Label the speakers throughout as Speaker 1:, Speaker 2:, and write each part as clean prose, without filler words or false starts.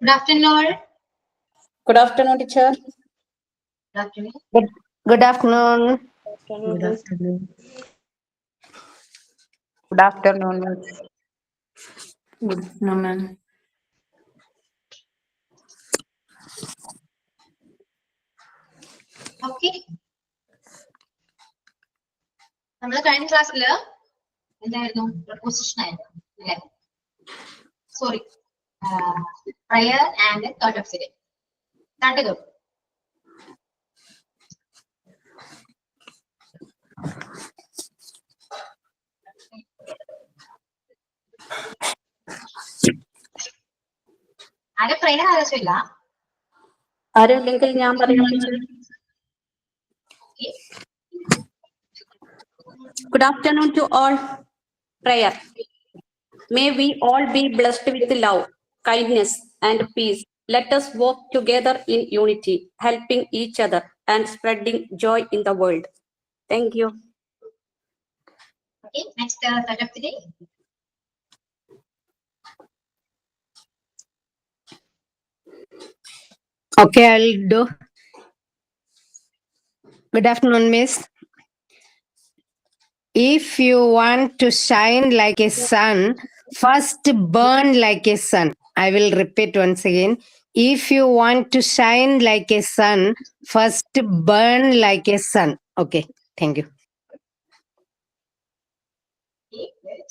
Speaker 1: Good afternoon.
Speaker 2: Good afternoon, teacher.
Speaker 1: Good afternoon.
Speaker 3: Good afternoon.
Speaker 4: Good afternoon.
Speaker 3: Good afternoon, miss.
Speaker 2: Good afternoon, ma'am.
Speaker 1: Okay. നമ്മുടെ കഴിഞ്ഞ ക്ലാസ്സിൽ എന്തായിരുന്നു proposition ആയിരുന്നു അല്ലേ? Sorry, prayer and thought of city. കണ്ടു. ആരെ prayer ആവശ്യമില്ല.
Speaker 2: ആരുമില്ലെങ്കിൽ ഞാൻ പറയാം. Good afternoon to all. Prayer. May we all be blessed with love, kindness, and peace. Let us walk together in unity, helping each other and spreading joy in the world. Thank you.
Speaker 1: Okay, next thought of the day.
Speaker 3: Okay, I'll do. Good afternoon, miss. If you want to shine like a sun, first burn like a sun. I will repeat once again. If you want to shine like a sun, first burn like a sun. Okay, thank you.
Speaker 1: Okay, good.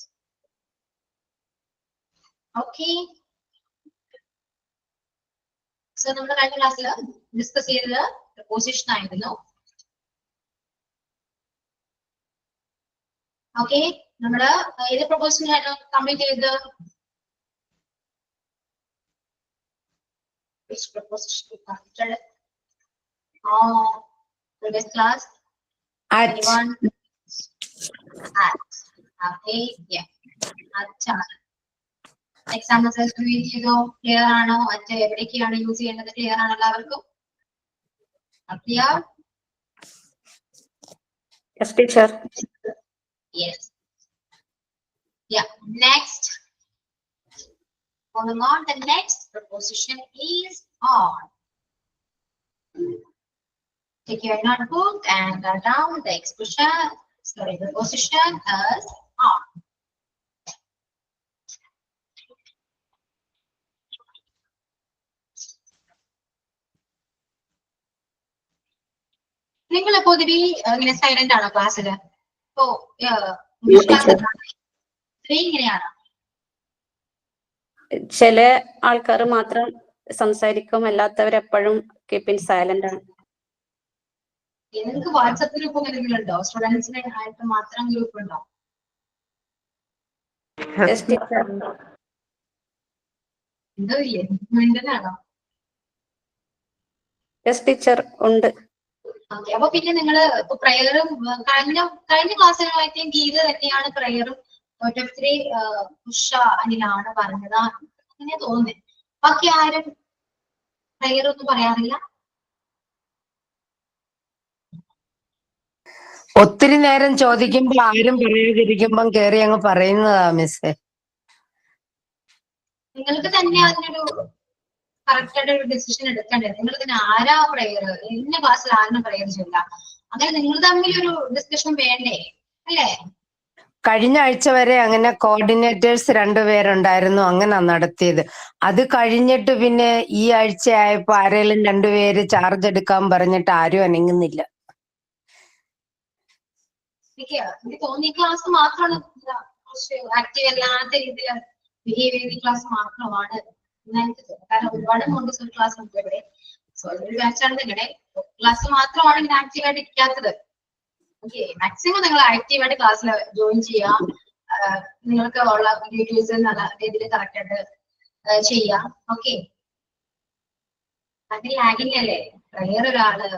Speaker 1: Okay. So നമ്മുടെ കഴിഞ്ഞ ക്ലാസ്സിൽ discuss ചെയ്തത് proposition ആയിരുന്നു. Okay, നമ്മള് ഏത് proposition ആയിരുന്നു complete ചെയ്തത്? Which proposition we completed? Previous class.
Speaker 3: At.
Speaker 1: Anyone? At. Okay, yeah. At. Examples ചെയ്തോ? ക്ലിയർ ആണോ? മറ്റേ എവിടേക്കാണ് യൂസ് ചെയ്യേണ്ടത്? ക്ലിയർ ആണോ എല്ലാവർക്കും? Clear?
Speaker 2: Yes, teacher.
Speaker 1: Yes. Yeah. Next. Moving on, the next preposition is on. Take your notebook and write down the expression. Sorry, the preposition is on. നിങ്ങൾ പൊതുവെ ഇങ്ങനെ സൈലന്റ് ആണോ ക്ലാസ്സില്? ഇപ്പോ ഇങ്ങനെയാണോ?
Speaker 2: ചില ആൾക്കാർ മാത്രം സംസാരിക്കും, അല്ലാത്തവരെപ്പോഴും കീപ്പ് ഇൻ സൈലന്റ് ആണ്.
Speaker 1: നിങ്ങൾക്ക് വാട്സ്ആപ്പ് ഗ്രൂപ്പ് എന്തെങ്കിലും ഉണ്ടോ? സ്റ്റുഡൻസിനെ ആയിട്ട് മാത്രം ഗ്രൂപ്പ് ഉണ്ടോ?
Speaker 2: Yes, teacher.
Speaker 1: എന്തോ ഇല്ലേ, മിണ്ടനാണോ?
Speaker 2: Yes, teacher, ഉണ്ട്.
Speaker 1: ഓക്കെ, അപ്പൊ പിന്നെ നിങ്ങള് ഇപ്പൊ പ്രയറും കഴിഞ്ഞ ക്ലാസ്സുകളായിട്ട് ഗീത തന്നെയാണ് പ്രയറും ഉഷ അനിലാണ് പറഞ്ഞത്. അങ്ങനെ തോന്നുന്നത്. ബാക്കി ആരും പ്രയറൊന്നും പറയാറില്ല.
Speaker 3: ഒത്തിരി നേരം ചോദിക്കുമ്പോൾ ആരും പറയാതിരിക്കുമ്പം കേറി അങ്ങ് പറയുന്നതാ മിസ്സേ.
Speaker 1: നിങ്ങൾക്ക് തന്നെ അതിനൊരു കറക്റ്റ് ആയിട്ട് ഒരു ഡിസിഷൻ എടുക്കേണ്ടത്. നിങ്ങൾ തന്നെ ആരാ പ്രയർ, ഇന്ന ക്ലാസ്സിൽ ആരും പ്രയർ ചെയ്യില്ല, അങ്ങനെ നിങ്ങൾ തമ്മിൽ ഒരു ഡിസ്കഷൻ വേണ്ടേ, അല്ലേ?
Speaker 3: കഴിഞ്ഞ ആഴ്ച വരെ അങ്ങനെ കോർഡിനേറ്റേഴ്സ് രണ്ടുപേരുണ്ടായിരുന്നു, അങ്ങനെ നടത്തിയത്. അത് കഴിഞ്ഞിട്ട് പിന്നെ ഈ ആഴ്ച ആയപ്പോ ആരെങ്കിലും രണ്ടുപേര് ചാർജ് എടുക്കാൻ പറഞ്ഞിട്ട് ആരും അനങ്ങുന്നില്ല.
Speaker 1: എനിക്ക് തോന്നി ഈ ക്ലാസ് മാത്രമാണ് ആക്റ്റീവ് അല്ലാത്ത രീതിയിൽ ബിഹേവ് ചെയ്ത ക്ലാസ് മാത്രമാണ്. കാരണം ഒരുപാട് മോണ്ടിസോറി ക്ലാസ് ഉണ്ട് ഇവിടെ. സോ അതൊരു ബാച്ചാണ് നിങ്ങളുടെ ക്ലാസ് മാത്രമാണ് ഇങ്ങനെ ആക്റ്റീവ് ആയിട്ട് ഇരിക്കാത്തത്. ഓക്കെ, മാക്സിമം നിങ്ങൾ ആക്റ്റീവായിട്ട് ക്ലാസ്സിൽ ജോയിൻ ചെയ്യാം. നിങ്ങൾക്ക് ഉള്ള ഡ്യൂട്ടീസ് നല്ല രീതിയിൽ കറക്റ്റ് ആയിട്ട് ചെയ്യാം. ഓക്കെ, അതിൽ ലാഗിങ് അല്ലേ വേറൊരാള്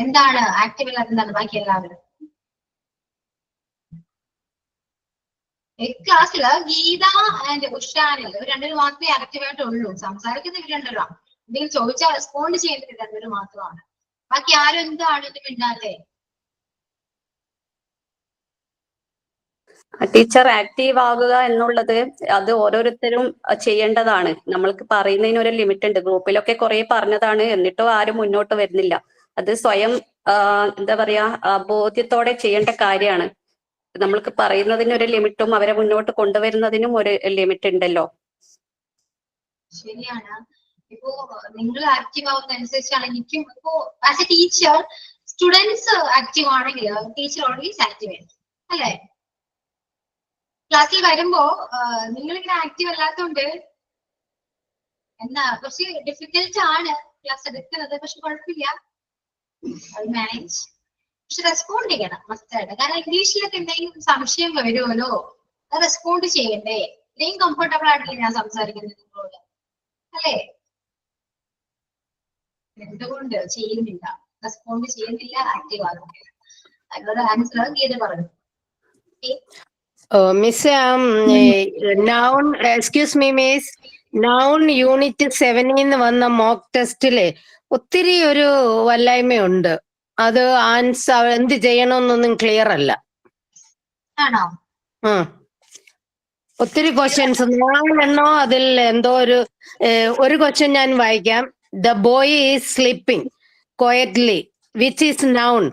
Speaker 1: എന്താണ് ആക്റ്റീവ് അല്ലാത്ത എന്താണ് ബാക്കി എല്ലാവരും? ക്ലാസ്സില് ഗീത ആൻഡ് ഉഷാനിൽ രണ്ടുപേരും മാത്രമേ ആക്റ്റീവായിട്ടുള്ളൂ. സംസാരിക്കുന്ന ഇവർ രണ്ടുപേരാ. എന്തെങ്കിലും ചോദിച്ചാൽ റെസ്പോണ്ട് ചെയ്യുന്നത് രണ്ടുപേരും മാത്രമാണ്. ബാക്കി ആരും എന്താണ് മിണ്ടാതെ?
Speaker 2: ടീച്ചർ ആക്റ്റീവ് ആകുക എന്നുള്ളത് അത് ഓരോരുത്തരും ചെയ്യേണ്ടതാണ്. നമ്മൾക്ക് പറയുന്നതിന് ഒരു ലിമിറ്റ് ഉണ്ട്. ഗ്രൂപ്പിലൊക്കെ കുറെ പറഞ്ഞതാണ്, എന്നിട്ടും ആരും മുന്നോട്ട് വരുന്നില്ല. അത് സ്വയം എന്താ പറയാ ബോധ്യത്തോടെ ചെയ്യേണ്ട കാര്യമാണ്. നമ്മൾക്ക് പറയുന്നതിന് ഒരു ലിമിറ്റും അവരെ മുന്നോട്ട് കൊണ്ടുവരുന്നതിനും ഒരു ലിമിറ്റ് ഉണ്ടല്ലോ.
Speaker 1: ശരിയാണ്. ഇപ്പോ നിങ്ങൾ ആക്റ്റീവ് ആവുന്നതനുസരിച്ചാണ് എനിക്കും ഇപ്പോ as A teacher students active ആണെങ്കിൽ ടീച്ചർ ഓൾവേസ് ആക്റ്റീവ് ആയിരിക്കും അല്ലെ? ക്ലാസ്സിൽ വരുമ്പോ നിങ്ങളിങ്ങനെ ആക്റ്റീവ് അല്ലാത്തതുകൊണ്ട് എന്നാ കുറച്ച് ഡിഫിക്കൽട്ട് ആണ് ക്ലാസ് എടുക്കുന്നത്. പക്ഷെ കുഴപ്പമില്ല, മാനേജ്. പക്ഷെ റെസ്പോണ്ട് ചെയ്യണം മസ്റ്റായിട്ട്. കാരണം ഇംഗ്ലീഷിലൊക്കെ എന്തെങ്കിലും സംശയം വരുമല്ലോ, അത് റെസ്പോണ്ട് ചെയ്യണ്ടേ? ഇത്രയും കംഫർട്ടബിൾ ആയിട്ടില്ല ഞാൻ സംസാരിക്കുന്നത് നിങ്ങളോട് അല്ലേ? എന്തുകൊണ്ട് ചെയ്യുന്നില്ല, റെസ്പോണ്ട് ചെയ്യുന്നില്ല, ആക്റ്റീവ് ആകുന്നില്ല? അതിനുള്ള ആൻസർ ഗീത പറഞ്ഞു.
Speaker 3: Miss, noun, excuse me, Miss. Noun unit 7 വന്ന മോക്ക് ടെസ്റ്റില് ഒത്തിരി ഒരു വല്ലായ്മയുണ്ട്. അത് ആൻസർ എന്ത് ചെയ്യണമെന്നൊന്നും ക്ലിയർ അല്ല.
Speaker 1: ആണോ?
Speaker 3: ഒത്തിരി ക്വസ്റ്റ്യൻസ് 4 അതിൽ എന്തോ ഒരു ക്വസ്റ്റ്യൻ ഞാൻ വായിക്കാം. The boy is sleeping quietly, which is noun.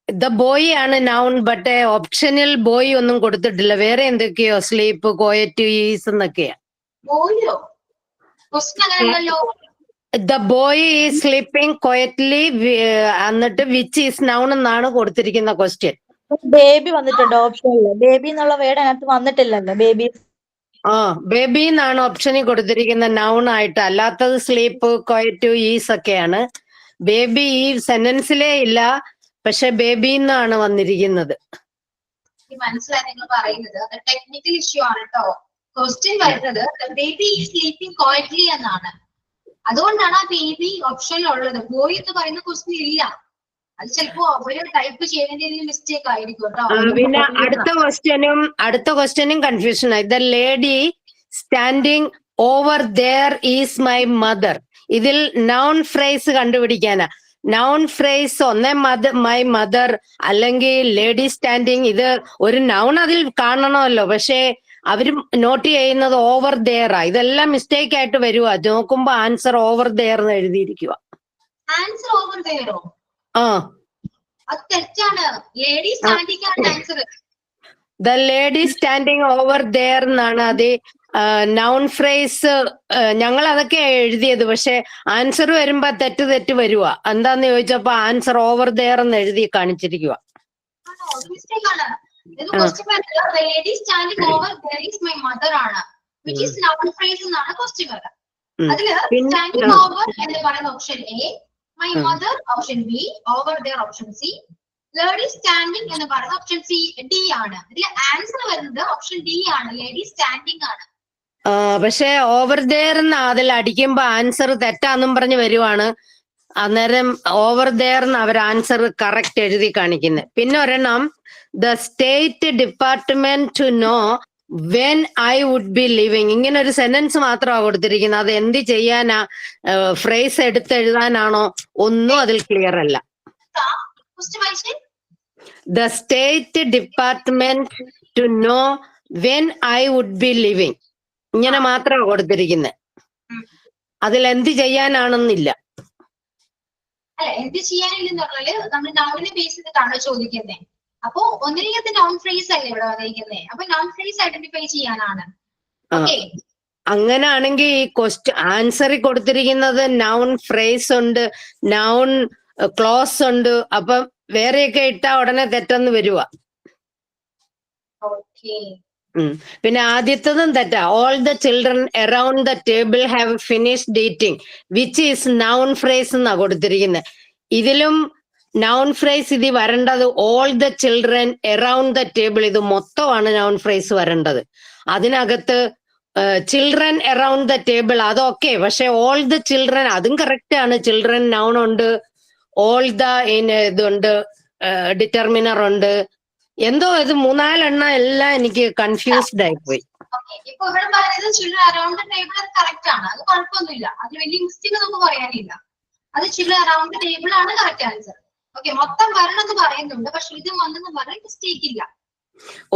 Speaker 3: The boy ആണ് നൗൺ, ബട്ട് ഓപ്ഷനിൽ ബോയ് ഒന്നും കൊടുത്തിട്ടില്ല. വേറെ എന്തൊക്കെയോ സ്ലീപ്പ്, ക്വയറ്റ്, ഈസ് എന്നൊക്കെയാ. The boy is sleeping quietly എന്നിട്ട് വിച്ച് ഈസ് നൗൺ എന്നാണ് കൊടുത്തിരിക്കുന്ന ക്വസ്റ്റ്യൻ.
Speaker 4: ബേബി വന്നിട്ടുണ്ട് ഓപ്ഷനില്. ബേബി എന്നുള്ള വേർഡ് അതിനകത്ത് വന്നിട്ടില്ലല്ലോ. ബേബി
Speaker 3: ബേബി എന്നാണ് ഓപ്ഷനിൽ കൊടുത്തിരിക്കുന്ന നൗൺ ആയിട്ട്. അല്ലാത്തത് സ്ലീപ്പ്, ക്വയറ്റ്, ഈസ് ഒക്കെയാണ്. ബേബി ഈ സെന്റൻസിലേ ഇല്ല, പക്ഷെ ബേബി എന്നാണ് വന്നിരിക്കുന്നത്.
Speaker 1: മനസ്സിലായി നിങ്ങൾ പറയുന്നത്. ടെക്നിക്കൽ ഇഷ്യൂ ആണ് കേട്ടോ. ക്വസ്റ്റ്യൻ വരുന്നത് ബേബി സ്ലീപ്പിംഗ് ക്വയറ്റ്ലി എന്നാണ്. അതുകൊണ്ടാണ് ആ ബേബി ഓപ്ഷനിൽ ഉള്ളത്. ബോയ് എന്ന് പറയുന്ന ക്വസ്റ്റ്യൻ ഇല്ല. അത് ചിലപ്പോ അവര് ടൈപ്പ് ചെയ്യുന്നതിൽ മിസ്റ്റേക്ക് ആയിരിക്കും കേട്ടോ.
Speaker 3: പിന്നെ അടുത്ത ക്വസ്റ്റ്യനും കൺഫ്യൂഷൻ ആയി. The lady standing over there is my mother. ഇതിൽ നൗൺ ഫ്രേസ് കണ്ടുപിടിക്കാനാ. നൗൺ ഫ്രേസ് ഒന്നേ മൈ മദർ അല്ലെങ്കിൽ ലേഡി സ്റ്റാൻഡിങ്. ഇത് ഒരു നൗൺ അതിൽ കാണണമല്ലോ, പക്ഷെ അവര് നോട്ട് ചെയ്യുന്നത് ഓവർ ദെയർ ആ. ഇതെല്ലാം മിസ്റ്റേക്ക് ആയിട്ട് വരുവാ. നോക്കുമ്പോ ആൻസർ ഓവർ ദെയർ എന്ന് എഴുതിയിരിക്കുക.
Speaker 1: ആൻസർ ഓവർ ദെയറോ?
Speaker 3: അത്
Speaker 1: തെറ്റാണ്. ലേഡി സ്റ്റാൻഡിംഗ് ആണ് answer.
Speaker 3: The lady standing over there എന്നാണ് അത് നൗൺ ഫ്രേസ്. ഞങ്ങൾ അതൊക്കെ എഴുതിയത്, പക്ഷെ ആൻസർ വരുമ്പോ തെറ്റ് വരുവാ. എന്താന്ന് ചോദിച്ചപ്പോ ആൻസർ ഓവർ ദെയർ എന്ന് എഴുതി കാണിച്ചിരിക്കുക.
Speaker 1: Lady standing over there is my mother ആണ്, which is noun phrase എന്നാണ് ക്വസ്റ്റ്യൻ വരുന്നത്. അതില് സ്റ്റാൻഡിംഗ് ഓവർ എന്ന് പറയുന്ന option A, my mother option B, over there option C, lady standing എന്ന് പറയുന്ന ഓപ്ഷൻ സി ഡി ആണ്. ഇതിൽ ആൻസർ വരുന്നത് ഓപ്ഷൻ ഡി ആണ്, ലേഡി സ്റ്റാൻഡിംഗ് ആണ്.
Speaker 3: പക്ഷെ ഓവർ ദെയർ എന്ന് അതിൽ അടിക്കുമ്പോ ആൻസർ തെറ്റാന്നും പറഞ്ഞ് വരുവാണ്. അന്നേരം ഓവർ ദെയർ എന്ന് അവർ ആൻസർ കറക്റ്റ് എഴുതി കാണിക്കുന്നത്. പിന്നെ ഒരെണ്ണം, the state department to know when I would be living. ഇങ്ങനെ ഒരു സെന്റൻസ് മാത്രമാണ് കൊടുത്തിരിക്കുന്നത്. അത് എന്ത് ചെയ്യാനാ? ഫ്രേസ് എടുത്തെഴുതാനാണോ? ഒന്നും അതിൽ ക്ലിയർ അല്ല. The state department to know when I would be living. ഇങ്ങനെ മാത്രമാണ് കൊടുത്തിരിക്കുന്നത്. അതിൽ എന്ത് ചെയ്യാനാണെന്നില്ല.
Speaker 1: അല്ല, എന്ത് ചെയ്യാനില്ലെന്ന് പറഞ്ഞാല് നമ്മൾ നൗണിനെ ബേസ് ചെയ്തിട്ടാണോ ചോദിക്കുന്നത്? അപ്പൊ ഒന്നിനകത്ത് നൗൺ ഫ്രേസ് അല്ലേ ഇവിടെ വന്നിരിക്കുന്നത്. അപ്പൊ നൗൺ ഫ്രേസ് ഐഡന്റിഫൈ ചെയ്യാനാണ്.
Speaker 3: അങ്ങനാണെങ്കിൽ ഈ ക്വസ്റ്റ്യൻ ആൻസറിൽ കൊടുത്തിരിക്കുന്നത് നൗൺ ഫ്രേസ് ഉണ്ട്, നൗൺ ക്ലോസ് ഉണ്ട്. അപ്പൊ വേറെയൊക്കെ ഇട്ടാ ഉടനെ തെറ്റെന്ന് വരുവാ. പിന്നെ ആദ്യത്തതും തെറ്റാ. All the children around the table have finished eating, which is noun phrase എന്നാ കൊടുത്തിരിക്കുന്നത്. ഇതിലും നൗൺ ഫ്രേസ് ഇതിൽ വരേണ്ടത് all the children around the table. ഇത് മൊത്തമാണ് നൗൺ ഫ്രേസ് വരേണ്ടത്. അതിനകത്ത് ചിൽഡ്രൻ അറൌണ്ട് ദ ടേബിൾ അതൊക്കെ, പക്ഷെ ഓൾ ദ ചിൽഡ്രൻ അതും കറക്റ്റ് ആണ്. ചിൽഡ്രൻ നൗൺ ഉണ്ട്, ഓൾ ദ ഇതുണ്ട്, ഡിറ്റർമിനർ ഉണ്ട്. എന്തോ ഇത് 3-4 എല്ലാം എനിക്ക് കൺഫ്യൂസ്ഡ് ആയിപ്പോയി.
Speaker 1: ഇപ്പൊ ഇവിടെ പറയുന്നത് ചിൽഡ്രൻ അറൌണ്ട് ദ ടേബിൾ അത് കറക്റ്റ് ആണ്. അത് കുഴപ്പമൊന്നുമില്ല. അതിൽ വലിയ മിസ്റ്റേക്ക് നമുക്ക് പറയാനില്ല. അത് ചിൽഡ്രൻ അറൌണ്ട് ദ ടേബിൾ ആണ് കറക്റ്റ് ആൻസർ. ഓക്കെ, മൊത്തം വരണമെന്ന് പറയുന്നുണ്ട്, പക്ഷെ ഇത് വന്നെന്ന് പറയാൻ മിസ്റ്റേക്ക് ഇല്ല.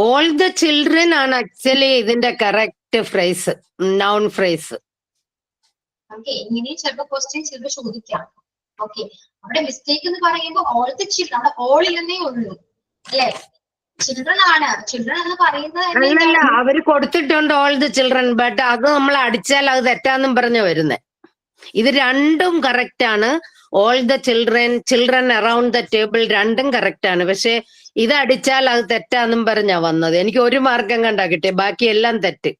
Speaker 3: All the children ആണ് ആക്ച്വലി ഇതിന്റെ correct phrase, noun phrase.
Speaker 1: Okay, ഇങ്ങനെയും ചിലപ്പോ ക്വസ്റ്റ്യൻ ചിലപ്പോ ചോദിക്കാം. ഓക്കെ, അവിടെ മിസ്റ്റേക്ക് എന്ന് പറയുമ്പോൾ ഓൾ ദ ചിൽഡ്രൻ, അവിടെ ഓൾ ഇല്ലെന്നേ ഉള്ളൂ അല്ലെ? ചിൽഡ്രൻ ആണ്, ചിൽഡ്രൻ എന്ന് പറയുന്നത്
Speaker 3: അല്ലല്ല, അവര് കൊടുത്തിട്ടുണ്ട് ഓൾ ദ ചിൽഡ്രൻ, ബട്ട് അത് നമ്മൾ അടിച്ചാൽ അത് തെറ്റാന്നും പറഞ്ഞു വരുന്നത്. ഇത് രണ്ടും കറക്റ്റ് ആണ്. All the children, children around the table, രണ്ടും കറക്റ്റ് ആണ്. പക്ഷെ ഇത് അടിച്ചാൽ അത് തെറ്റാന്നും പറഞ്ഞാ വന്നത്. എനിക്ക് 1 മാർക്കം കണ്ടാ കിട്ടിയ, ബാക്കി എല്ലാം തെറ്റ്.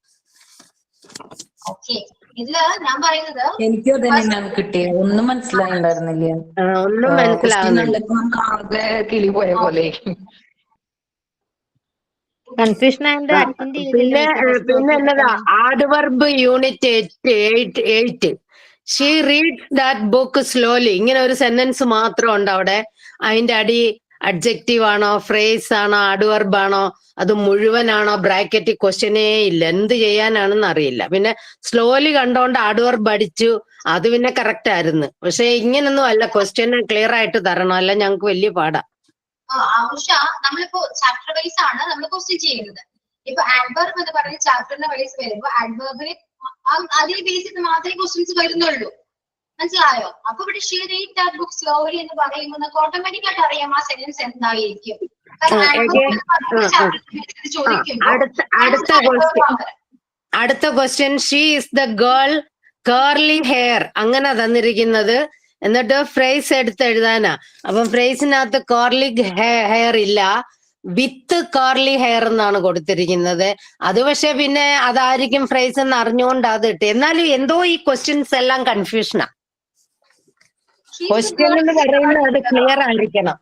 Speaker 1: ഓക്കെ, ഇതില് ഞാൻ പറയുന്നത്
Speaker 5: എനിക്കും അത് തന്നെയാണ് കിട്ടിയത്. ഒന്നും മനസ്സിലായിണ്ടായിരുന്നില്ല.
Speaker 3: ഒന്നും മനസ്സിലാവുന്നില്ല.
Speaker 5: ആകെ കിളി പോയ പോലെ.
Speaker 4: കൺഫ്യൂഷൻ ആയതുകൊണ്ട്
Speaker 3: പിന്നെ എന്നതാ, adverb unit 8. She reads that book slowly. ഇങ്ങനെ ഒരു സെന്റൻസ് മാത്രം ഉണ്ട് അവിടെ. അതിന്റെ അടി അഡ്ജക്റ്റീവ് ആണോ, ഫ്രേസ് ആണോ, ആഡ്വർബ് ആണോ, അത് മുഴുവനാണോ, ബ്രാക്കറ്റ് ക്വസ്റ്റ്യനേ ഇല്ല. എന്ത് ചെയ്യാനാണെന്ന് അറിയില്ല. പിന്നെ സ്ലോലി കണ്ടോണ്ട് ആഡ്വർബ് അടിച്ചു, അത് പിന്നെ കറക്റ്റ് ആയിരുന്നു. പക്ഷെ ഇങ്ങനൊന്നും അല്ല, ക്വസ്റ്റ്യൻ ക്ലിയർ ആയിട്ട് തരണം, അല്ല ഞങ്ങക്ക് വലിയ പാടാ.
Speaker 1: ഉഷ, നമ്മളിപ്പോ ചാപ്റ്റർ വൈസ് ആണ് നമ്മൾ ക്വസ്റ്റ്യൻ ചെയ്യുന്നത്. ഇപ്പൊ ആഡ്വർബ് എന്ന് പറയുന്ന ചാപ്റ്ററിന്റെ വൈസ് വരുമ്പോ ആഡ്വർബിന് അതിൽ ബേസ് ചെയ്ത് മാത്രമേ ക്വസ്റ്റ്യൻസ് വരുന്നുള്ളൂ. മനസ്സിലായോ? അപ്പൊ ഇവിടെ she read that book slowly എന്ന് പറയുമ്പോൾ നമുക്ക് ഓട്ടോമാറ്റിക് ആയിട്ട് അറിയാം ആ സെന്റൻസ് എന്തായിരിക്കും.
Speaker 3: അടുത്ത question, she is the girl curly hair, അങ്ങനെ തന്നിരിക്കുന്നത്. എന്നിട്ട് ഫ്രേസ് എടുത്ത് എഴുതാനാ. അപ്പം ഫ്രേസിനകത്ത് കേർലി ഹെയർ ഇല്ല, വിത്ത് കേർലി ഹെയർ എന്നാണ് കൊടുത്തിരിക്കുന്നത്. അത് പക്ഷെ പിന്നെ അതായിരിക്കും ഫ്രേസ് എന്ന് അറിഞ്ഞുകൊണ്ട് അത് ഇട്ട്. എന്നാലും എന്തോ ഈ ക്വസ്റ്റ്യൻസ് എല്ലാം കൺഫ്യൂഷനാ. ക്വസ്റ്റ്യൻ എന്ന് പറയുന്നത് അത് ക്ലിയർ ആയിരിക്കണം.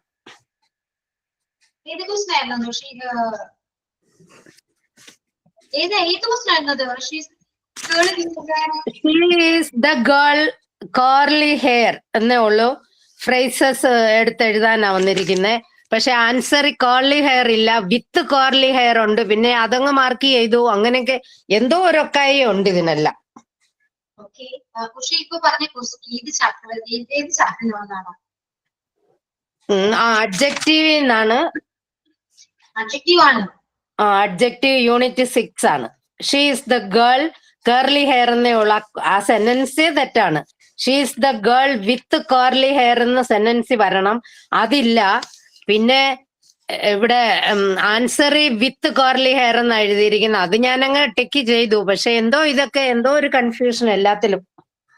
Speaker 1: ഏത് ക്വസ്റ്റ്യൻ ആയിരുന്നു?
Speaker 3: She is the girl curly hair എന്നേ ഉള്ളൂ. ഫ്രേസസ് എടുത്ത് എഴുതാനാ വന്നിരിക്കുന്നത്. പക്ഷെ ആൻസർ കേർലി ഹെയർ ഇല്ല, വിത്ത് കേർലി ഹെയർ ഉണ്ട്. പിന്നെ അതങ്ങ് മാർക്ക് ചെയ്തു. അങ്ങനെയൊക്കെ എന്തോ ഒരൊക്കായി ഉണ്ട് ഇതിനെല്ലാം. അഡ്ജക്റ്റീവ് എന്നാണ്. അഡ്ജക്റ്റീവ് യൂണിറ്റ് 6 ആണ്. She is the girl curly hair എന്നേ ഉള്ളു. ആ സെന്റൻസേ തെറ്റാണ്. She is the girl with curly hair എന്ന സെന്റൻസ് വരണം, അതില്ല. പിന്നെ ഇവിടെ ആൻസർ വിത്ത് കേർലി ഹെയർ എന്ന് എഴുതിയിരിക്കുന്നത്, അത് ഞാനങ്ങ് ടിക്ക് ചെയ്തു. പക്ഷെ എന്തോ ഇതൊക്കെ എന്തോ ഒരു കൺഫ്യൂഷൻ എല്ലാത്തിലും.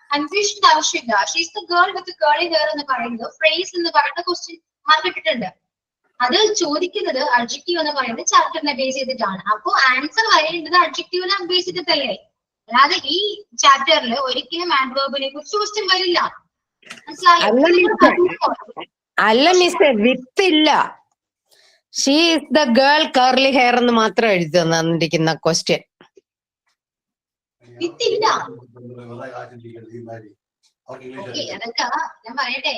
Speaker 1: കൺഫ്യൂഷൻ ആവശ്യമില്ല. She's the girl with curly hair എന്ന് പറയുന്നത് ഫ്രേസ് എന്ന് പറയുന്ന ക്വസ്റ്റ്യൻ മാർക്ക് ഇട്ടിട്ടുണ്ട്. അത് ചോദിക്കുന്നത് അഡ്ജക്റ്റീവ് എന്ന് പറയുന്നത് ചാപ്റ്ററിനെ ബേസ് ചെയ്തിട്ടാണ്. അപ്പൊ ആൻസർ വരേണ്ടത് അഡ്ജക്റ്റീവിനെ ബേസ് ചെയ്തിട്ടല്ലേ, അല്ലാതെ ഈ ചാപ്റ്ററിൽ ഒരിക്കലും ആഡ്വർബിനെ കുറിച്ച് ക്വസ്റ്റ്യൻ വരില്ല.
Speaker 3: അല്ല മിസ്സേ, വിത്ത് ഇല്ല. She is the girl curly hair എന്ന് മാത്രം എഴുതി തന്നിരിക്കുന്ന ക്വസ്റ്റ്യൻ.
Speaker 1: വിത്തില്ല. അതൊക്കെ ഞാൻ പറയട്ടെ,